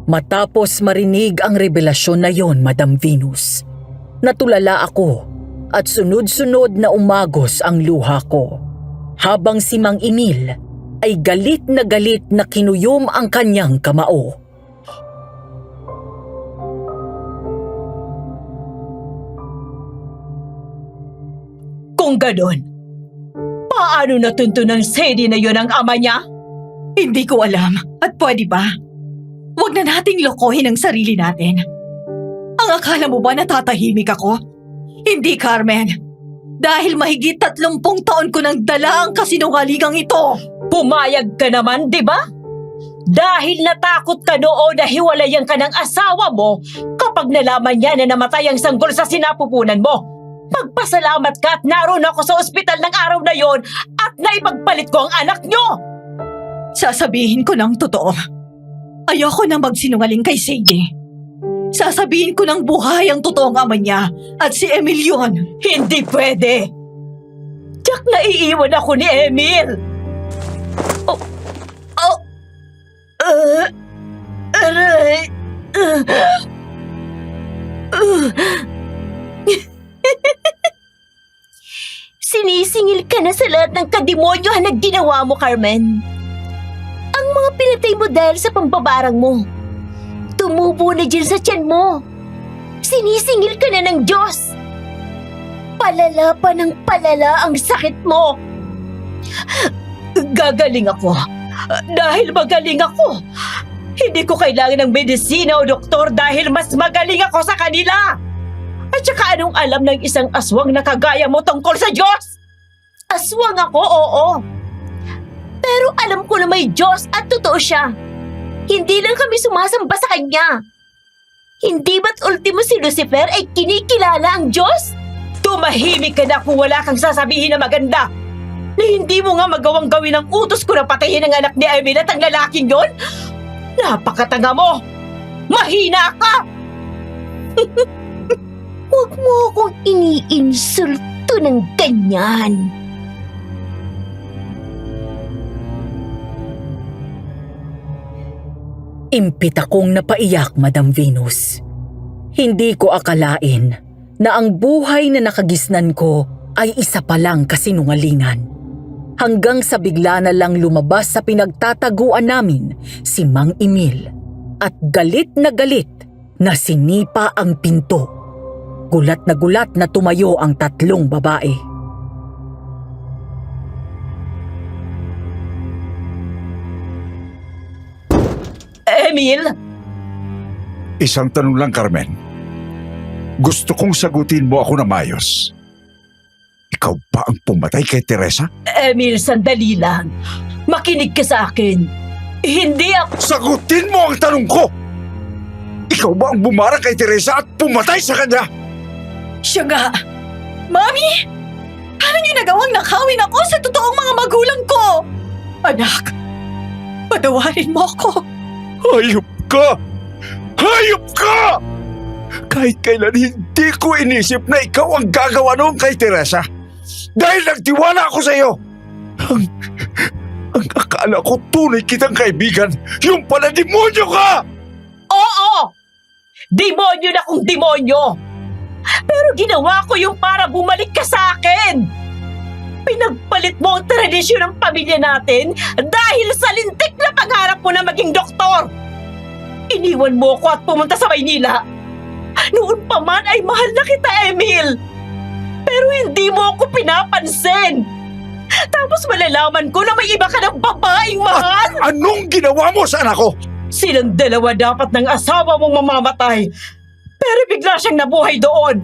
Matapos marinig ang revelasyon na yon, Madam Venus. Natulala ako at sunod-sunod na umagos ang luha ko. Habang si Mang Emil ay galit na kinuyom ang kanyang kamao. Kung ganon, paano natunto ng Sadie na yun ang ama niya? Hindi ko alam. At pwede ba? Huwag na nating lokohin ang sarili natin. Ang akala mo ba natatahimik ako? Hindi, Carmen. Dahil mahigit 30 taon ko nang dala ang kasinungalingang ito. Pumayag ka naman, di ba? Dahil natakot ka noon na hiwalayan ka ng asawa mo kapag nalaman niya na namatay ang sanggol sa sinapupunan mo. Magpasalamat ka at naroon ako sa ospital ng araw na yon at naipagpalit ko ang anak niyo! Sasabihin ko ng totoo. Ayoko na magsinungaling kay Sadie. Sasabihin ko ng buhay ang totoong ama niya at si Emil yun. Hindi pwede! Tiyak na iiwan ako ni Emil! Aray! Sinisingil ka na sa lahat ng kademonyohan na ginawa mo, Carmen. Ang mga pinatay mo dahil sa pambabarang mo. Tumubo na dyan sa tiyan mo. Sinisingil ka na ng Diyos. Palala pa ng palala ang sakit mo. Gagaling ako. Dahil magaling ako. Hindi ko kailangan ng medisina o doktor dahil mas magaling ako sa kanila. At saka anong alam ng isang aswang na kagaya mo tungkol sa Diyos? Aswang ako, oo. Pero alam ko na may Diyos at totoo siya. Hindi lang kami sumasamba sa Kanya. Hindi ba't ultimo si Lucifer ay kinikilala ang Diyos? Tumahimik ka na kung wala kang sasabihin na maganda. Na hindi mo nga magawang gawin ang utos ko na patayin ang anak ni Emil at ang lalaking yon? Napakatanga mo! Mahina ka! Huwag mo akong iniinsulto ng ganyan. Impit akong napaiyak, Madam Venus. Hindi ko akalain na ang buhay na nakagisnan ko ay isa palang kasinungalingan. Hanggang sa bigla na lang lumabas sa pinagtataguan namin si Mang Emil at galit na sinipa ang pinto. Gulat na tumayo ang tatlong babae. Emil! Isang tanong lang, Carmen. Gusto kong sagutin mo ako na mayos. Ikaw ba ang pumatay kay Teresa? Emil, sandali lang. Makinig ka sa akin. Hindi ako... Sagutin mo ang tanong ko! Ikaw ba ang bumara kay Teresa at pumatay sa kanya? Siya nga! Mami! Paano niyo nagawang nakawin ako sa totoong mga magulang ko? Anak, patawarin mo ako. Hayop ka! Hayop ka! Kahit kailan hindi ko inisip na ikaw ang gagawa noon kay Teresa. Dahil nagtiwala ako sa iyo. Ang akala ko tunay kitang kaibigan, yung pala demonyo ka! Oo! Demonyo na kung demonyo! Pero ginawa ko yung para bumalik ka sa akin! Pinagpalit mo ang tradisyon ng pamilya natin dahil sa lintik na pangarap mo na maging doktor! Iniwan mo ako at pumunta sa Maynila. Noon pa man ay mahal na kita, Emil! Pero hindi mo ako pinapansin! Tapos malalaman ko na may iba ka ng babaeng mahal! Anong ginawa mo sa anak ko? Silang dalawa dapat ng asawa mong mamamatay. Pero bigla siyang nabuhay doon.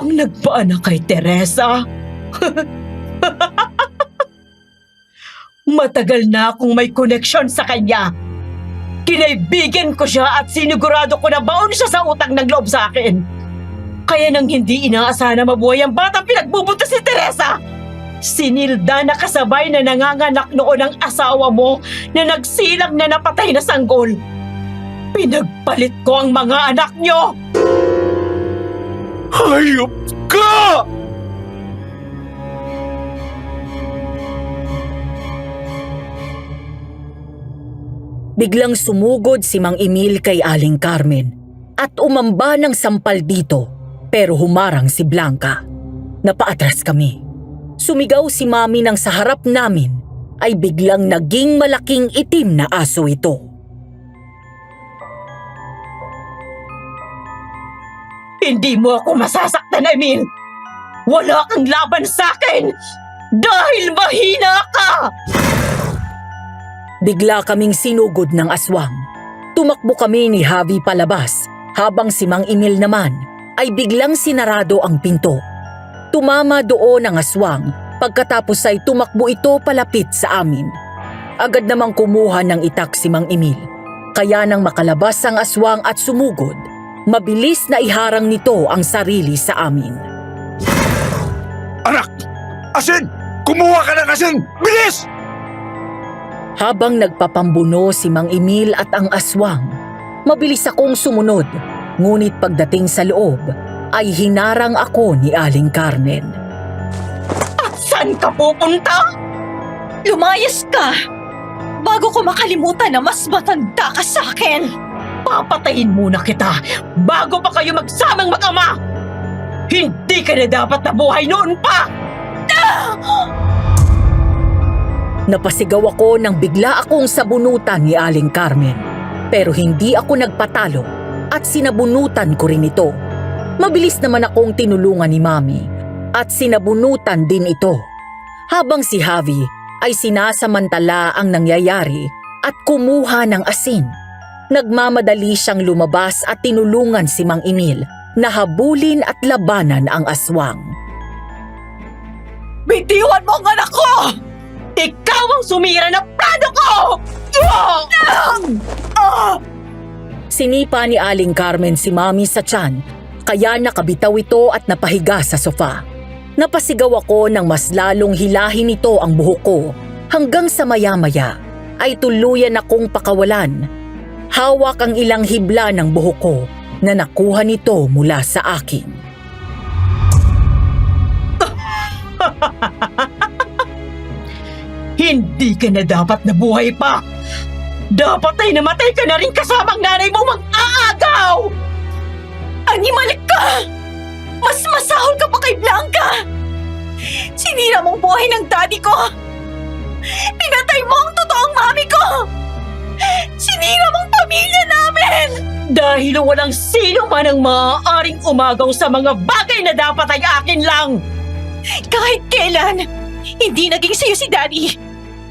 Ang nagpaanak kay Teresa. Matagal na akong may koneksyon sa kanya. Kinaibigan ko siya at sinigurado ko na baon siya sa utang ng loob sa akin. Kaya nang hindi inaasahan na mabuhay ang batang pinagbubuntis si Teresa, sinilda na kasabay na nanganganak noon ang asawa mo na nagsilang na napatay na sanggol. Pinagpalit ko ang mga anak niyo! Hayop ka! Biglang sumugod si Mang Emil kay Aling Carmen at umamba ng sampal dito, pero humarang si Blanca. Napaatras kami. Sumigaw si Mami nang sa harap namin ay biglang naging malaking itim na aso ito. Hindi mo ako masasaktan, Emil! Wala kang laban sa akin! Dahil mahina ka! Bigla kaming sinugod ng aswang. Tumakbo kami ni Javi palabas habang si Mang Emil naman ay biglang sinarado ang pinto. Tumama doon ang aswang pagkatapos ay tumakbo ito palapit sa amin. Agad namang kumuha ng itak si Mang Emil. Kaya nang makalabas ang aswang at sumugod, mabilis na iharang nito ang sarili sa amin. Anak! Asin! Kumuha ka ng asin! Bilis! Habang nagpapambuno si Mang Emil at ang aswang, mabilis akong sumunod. Ngunit pagdating sa loob, ay hinarang ako ni Aling Carmen. At saan ka pupunta? Lumayas ka! Bago ko makalimutan na mas matanda ka sa akin! Papatayin muna kita bago pa kayo magsamang mag-ama! Hindi ka na dapat nabuhay noon pa! Napasigaw ako nang bigla akong sabunutan ni Aling Carmen. Pero hindi ako nagpatalo at sinabunutan ko rin ito. Mabilis naman akong tinulungan ni Mami at sinabunutan din ito. Habang si Javi ay sinasamantala ang nangyayari at kumuha ng asin. Nagmamadali siyang lumabas at tinulungan si Mang Emil na habulin at labanan ang aswang. Bitiwan mo ang anak ko! Ikaw ang sumira ng plano ko! Sinipa ni Aling Carmen si Mami sa tiyan, kaya nakabitaw ito at napahiga sa sofa. Napasigaw ako nang mas lalong hilahin nito ang buhok ko hanggang sa maya-maya ay tuluyan akong pakawalan. Hawak ang ilang hibla ng buhok ko na nakuha nito mula sa akin. Hindi ka na dapat nabuhay pa! Dapat ay namatay ka na rin kasamang nanay mo mag-aagaw! Animal ka! Mas masahol ka pa kay Blanca! Sinira mong buhay ng daddy ko! Pinatay mo ang totoong mami ko! Sinira mong pamilya namin! Dahil walang sino man ang maaaring umagaw sa mga bagay na dapat ay akin lang! Kahit kailan, hindi naging sa'yo si daddy.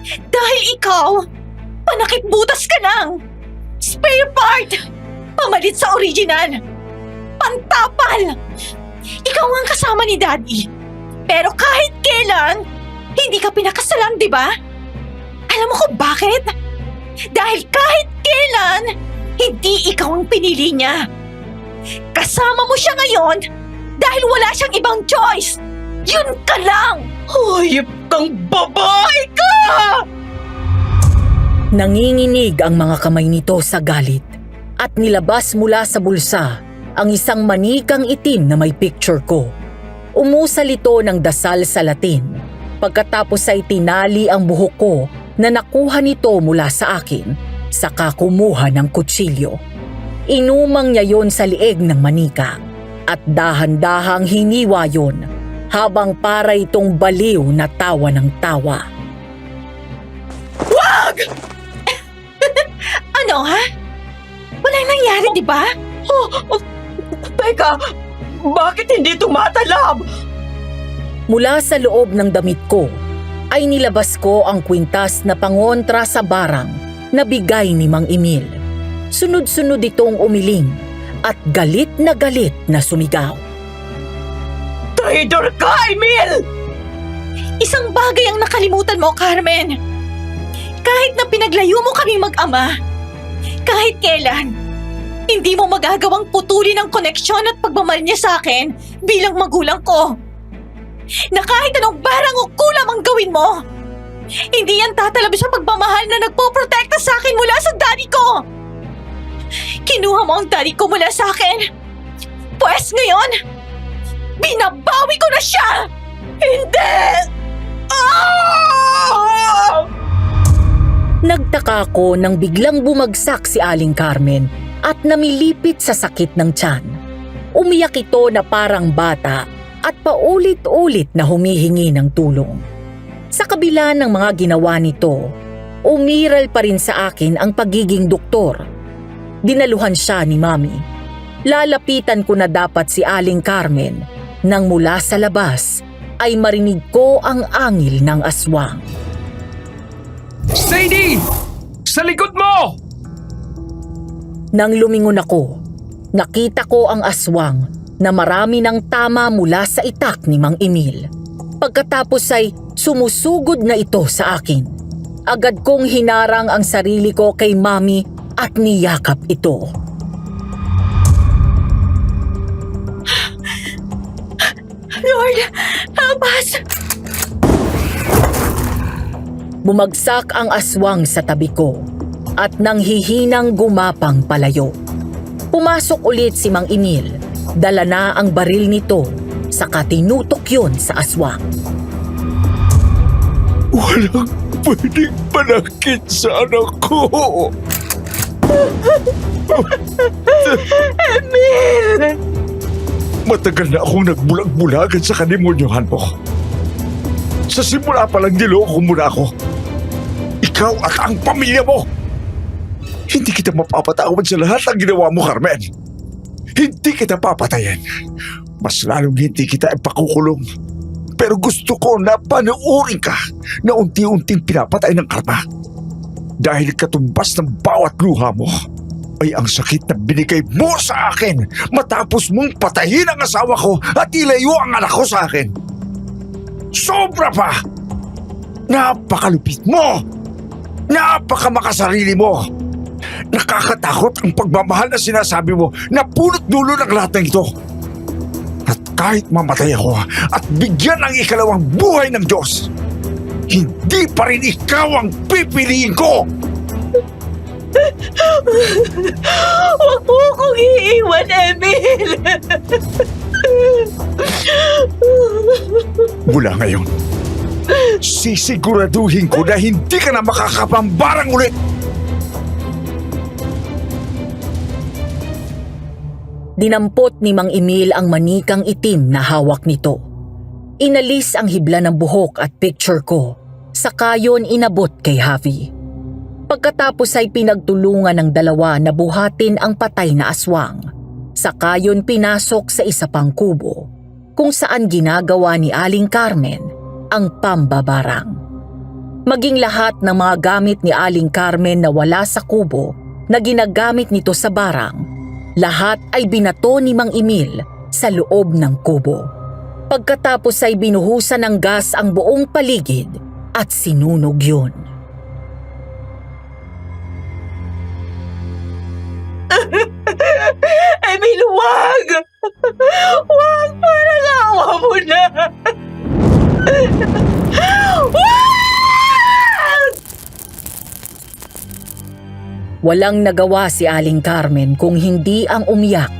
Dahil ikaw, panakip butas ka lang. Spare part! Pamalit sa original. Pantapal! Ikaw ang kasama ni daddy. Pero kahit kailan, hindi ka pinakasalan, di ba? Alam mo kung bakit? Dahil kahit kailan, hindi ikaw ang pinili niya. Kasama mo siya ngayon dahil wala siyang ibang choice. Yun ka lang! Hayop kang babae ka! Nanginginig ang mga kamay nito sa galit at nilabas mula sa bulsa ang isang manikang itim na may picture ko. Umusal ito ng dasal sa Latin. Pagkatapos ay tinali ang buhok ko na nakuha nito mula sa akin, saka kumuha ng kutsilyo. Inumang niya yon sa lieg ng manika at dahan-dahang hiniwa yon habang para itong baliw na tawa ng tawa. Wag! Ano ha? Walang nangyari, di ba? Teka, bakit hindi tumatalab? Mula sa loob ng damit ko, ay nilabas ko ang kwintas na pangontra sa barang na bigay ni Mang Emil. Sunod-sunod itong umiling at galit na sumigaw. Traitor ka, Emil! Isang bagay ang nakalimutan mo, Carmen. Kahit na pinaglayo mo kami mag-ama, kahit kailan, hindi mo magagawang putulin ang koneksyon at pagmamahal niya sa akin bilang magulang ko. Na kahit anong barang o kulam ang gawin mo, hindi yan tatalab sa pagmamahal na nagpoprotekta sa akin mula sa daddy ko. Kinuha mo ang daddy ko mula sa akin. Pwes ngayon, binabawi ko na siya! Hindi! Ah! Nagtaka ko nang biglang bumagsak si Aling Carmen at namilipit sa sakit ng tiyan. Umiyak ito na parang bata at paulit-ulit na humihingi ng tulong. Sa kabila ng mga ginawa nito, umiral pa rin sa akin ang pagiging doktor. Dinaluhan siya ni Mami. Lalapitan ko na dapat si Aling Carmen nang mula sa labas ay marinig ko ang angil ng aswang. Sadie! Sa likod mo! Nang lumingon ako, nakita ko ang aswang na marami ng tama mula sa itak ni Mang Emil. Pagkatapos ay sumusugod na ito sa akin. Agad kong hinarang ang sarili ko kay Mami at niyakap ito. Lord, help us! Bumagsak ang aswang sa tabi ko at nang hihinang gumapang palayo. Pumasok ulit si Mang Emil, dala na ang baril nito, saka tinutok yun sa aswang. Walang pwedeng panakit sa anak ko. Emil! Matagal na akong nagbulag-bulagan sa kanimonyohan mo. Sa simula pa lang niloko mo na ako. Ikaw at ang pamilya mo. Hindi kita mapapatawad sa lahat ng ginawa mo, Carmen. Hindi kita papatayin. Mas lalong hindi kita ipakukulong. Pero gusto ko na panuurin ka na unti-unting pinapatay ng karma. Dahil katumbas ng bawat luha mo ay ang sakit na binigay mo sa akin matapos mong patayin ang asawa ko at ilayo ang anak ko sa akin. Sobra pa! Napakalupit mo! Napakamakasarili mo! Nakakatakot ang pagmamahal na sinasabi mo na punot dulo ng lahat ng ito. At kahit mamatay ako at bigyan ng ikalawang buhay ng Diyos, hindi pa rin ikaw ang pipiliin ko! Huwag mo akong iiwan, Emil! Mula ngayon, sisiguraduhin ko na hindi ka na makakapambarang ulit! Dinampot ni Mang Emil ang manikang itim na hawak nito. Inalis ang hibla ng buhok at picture ko. Saka yon inabot kay Javi. Pagkatapos ay pinagtulungan ng dalawa na buhatin ang patay na aswang. Saka yon pinasok sa isa pang kubo kung saan ginagawa ni Aling Carmen ang pambabarang. Maging lahat ng mga gamit ni Aling Carmen na wala sa kubo na ginagamit nito sa barang, lahat ay binato ni Mang Emil sa loob ng kubo. Pagkatapos ay binuhusan ng gas ang buong paligid at sinunog yun. Emil, wag! Wag, parang awa mo na! Wag! Walang nagawa si Aling Carmen kung hindi ang umiyak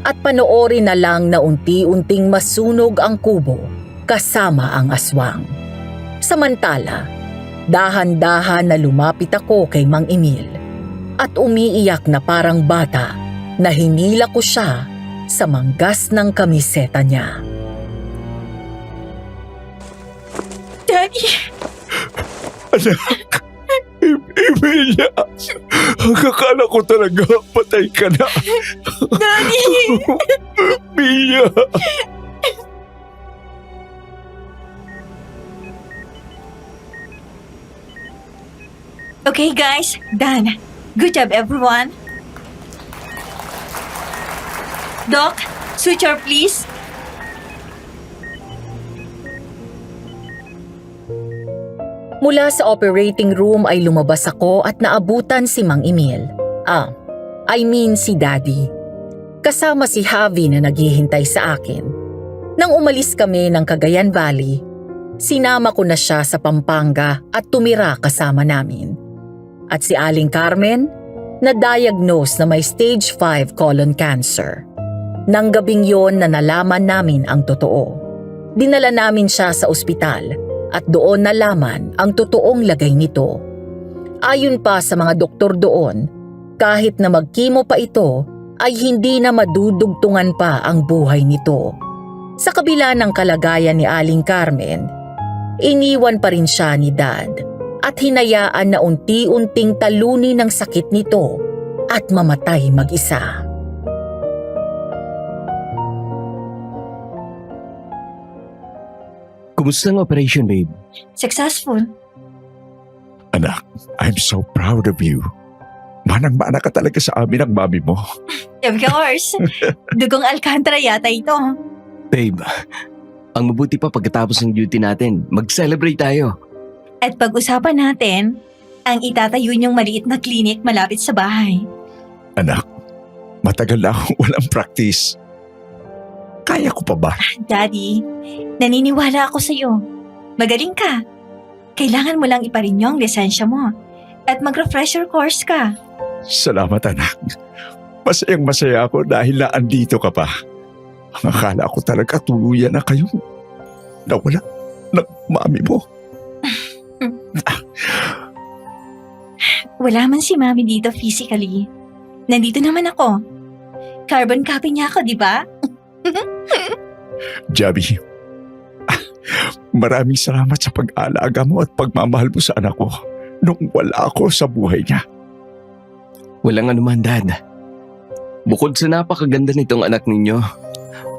at panoorin na lang na unti-unting masunog ang kubo kasama ang aswang. Samantala, dahan-dahan na lumapit ako kay Mang Emil at umiiyak na parang bata na hinila ko siya sa manggas ng kamiseta niya. Daddy, Anak, Emilia, akala ko talaga patay ka na. Daddy! Emilia. Okay guys, done. Good job everyone. Doc, suture please. Mula sa operating room ay lumabas ako at naabutan si Mang Emil. Si Daddy. Kasama si Javi na naghihintay sa akin. Nang umalis kami ng Cagayan Valley, sinama ko na siya sa Pampanga at tumira kasama namin. At si Aling Carmen, na-diagnose na may stage 5 colon cancer. Nang gabing yon na nalaman namin ang totoo. Dinala namin siya sa ospital at doon nalaman ang totoong lagay nito. Ayon pa sa mga doktor doon, kahit na mag-chemo pa ito, ay hindi na madudugtungan pa ang buhay nito. Sa kabila ng kalagayan ni Aling Carmen, iniwan pa rin siya ni Dad at hinayaan na unti-unting talunin ng sakit nito at mamatay mag-isa. Kumusta ang operation, babe? Successful. Anak, I'm so proud of you. Manang-mana ka talaga sa amin ang mami mo. Of course. Dugong Alcantara yata ito. Babe, ang mabuti pa pagkatapos ng duty natin, mag-celebrate tayo. At pag-usapan natin, ang itatayo niyong maliit na clinic malapit sa bahay. Anak, matagal na akong walang practice. Kaya ko pa ba? Daddy, naniniwala ako sa iyo. Magaling ka. Kailangan mo lang iparinyo ang lisensya mo at mag-refresher course ka. Salamat, anak. Masayang masaya ako dahil naandito ka pa. Akala ko talaga tuluyan na kayong nawala ng mami mo. Wala man si mami dito physically. Nandito naman ako. Carbon copy niya ako, di ba? Javi, maraming salamat sa pag-aalaga mo at pagmamahal mo sa anak ko nung wala ako sa buhay niya. Walang anuman, Dad. Bukod sa napakaganda nitong anak ninyo,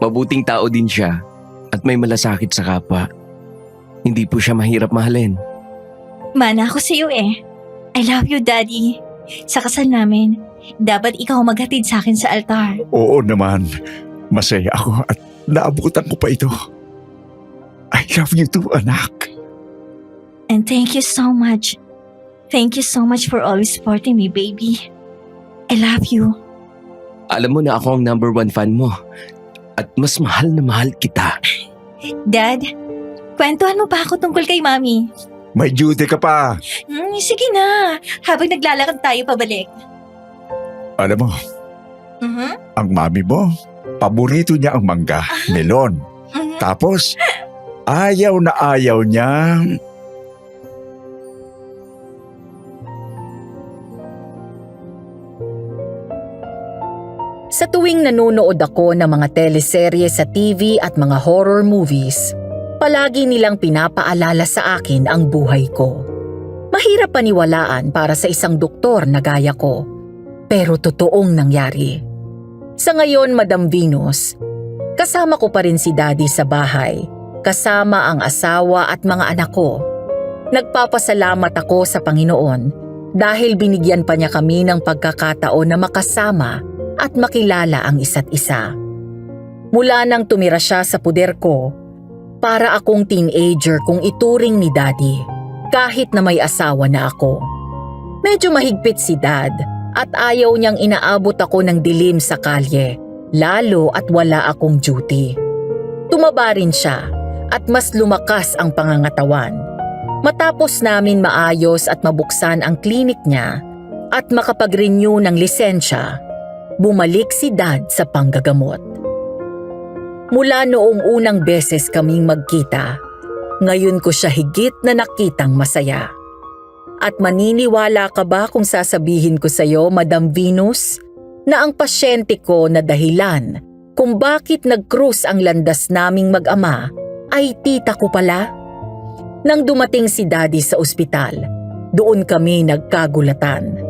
mabuting tao din siya at may malasakit sa kapwa. Hindi po siya mahirap mahalin. Mana ako sa iyo eh. I love you, Daddy. Sa kasal namin, dapat ikaw maghatid sa akin sa altar. Oo naman, masaya ako at naabutan ko pa ito. I love you too, anak. And thank you so much. Thank you so much for always supporting me, baby. I love you. Alam mo na ako ang number 1 fan mo at mas mahal na mahal kita. Dad, kwentuhan mo pa ako tungkol kay Mami. May duty ka pa. Sige na. Habang naglalakad tayo pabalik. Alam mo, ang mami mo, paborito niya ang mangga, melon. Tapos, ayaw na ayaw niya. Sa tuwing nanonood ako ng mga teleserye sa TV at mga horror movies, Palagi nilang pinapaalala sa akin ang buhay ko. Mahirap paniwalaan para sa isang doktor na gaya ko, pero totoong nangyari. Sa ngayon, Madam Venus, kasama ko pa rin si Daddy sa bahay, kasama ang asawa at mga anak ko. Nagpapasalamat ako sa Panginoon dahil binigyan pa niya kami ng pagkakataon na makasama at makilala ang isa't isa. Mula nang tumira siya sa puder ko, para akong teenager kung ituring ni Daddy, kahit na may asawa na ako. Medyo mahigpit si Dad at ayaw niyang inaabot ako ng dilim sa kalye, lalo at wala akong duty. Tumaba rin siya at mas lumakas ang pangangatawan. Matapos namin maayos at mabuksan ang klinik niya at makapag-renew ng lisensya, bumalik si Dad sa panggagamot. Mula noong unang beses kaming magkita, ngayon ko siya higit na nakitang masaya. At maniniwala ka ba kung sasabihin ko sa iyo, Madam Venus, na ang pasyente ko na dahilan kung bakit nag-cruise ang landas naming mag-ama ay tita ko pala? Nang dumating si Daddy sa ospital, doon kami nagkagulatan.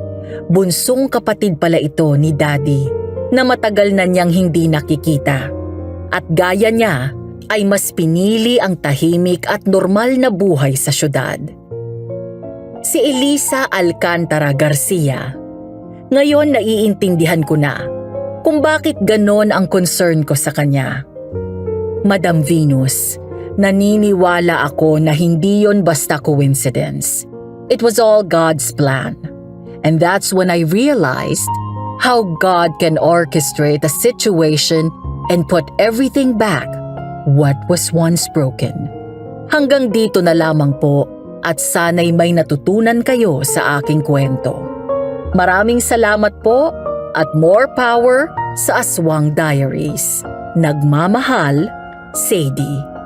Bunsong kapatid pala ito ni Daddy na matagal na niyang hindi nakikita. At gaya niya ay mas pinili ang tahimik at normal na buhay sa syudad. Si Elisa Alcantara Garcia. Ngayon naiintindihan ko na kung bakit ganon ang concern ko sa kanya. Madam Venus, naniniwala ako na hindi yon basta coincidence. It was all God's plan. And that's when I realized how God can orchestrate a situation and put everything back what was once broken. Hanggang dito na lamang po at sana'y may natutunan kayo sa aking kwento. Maraming salamat po at more power sa Aswang Diaries. Nagmamahal, Sadie.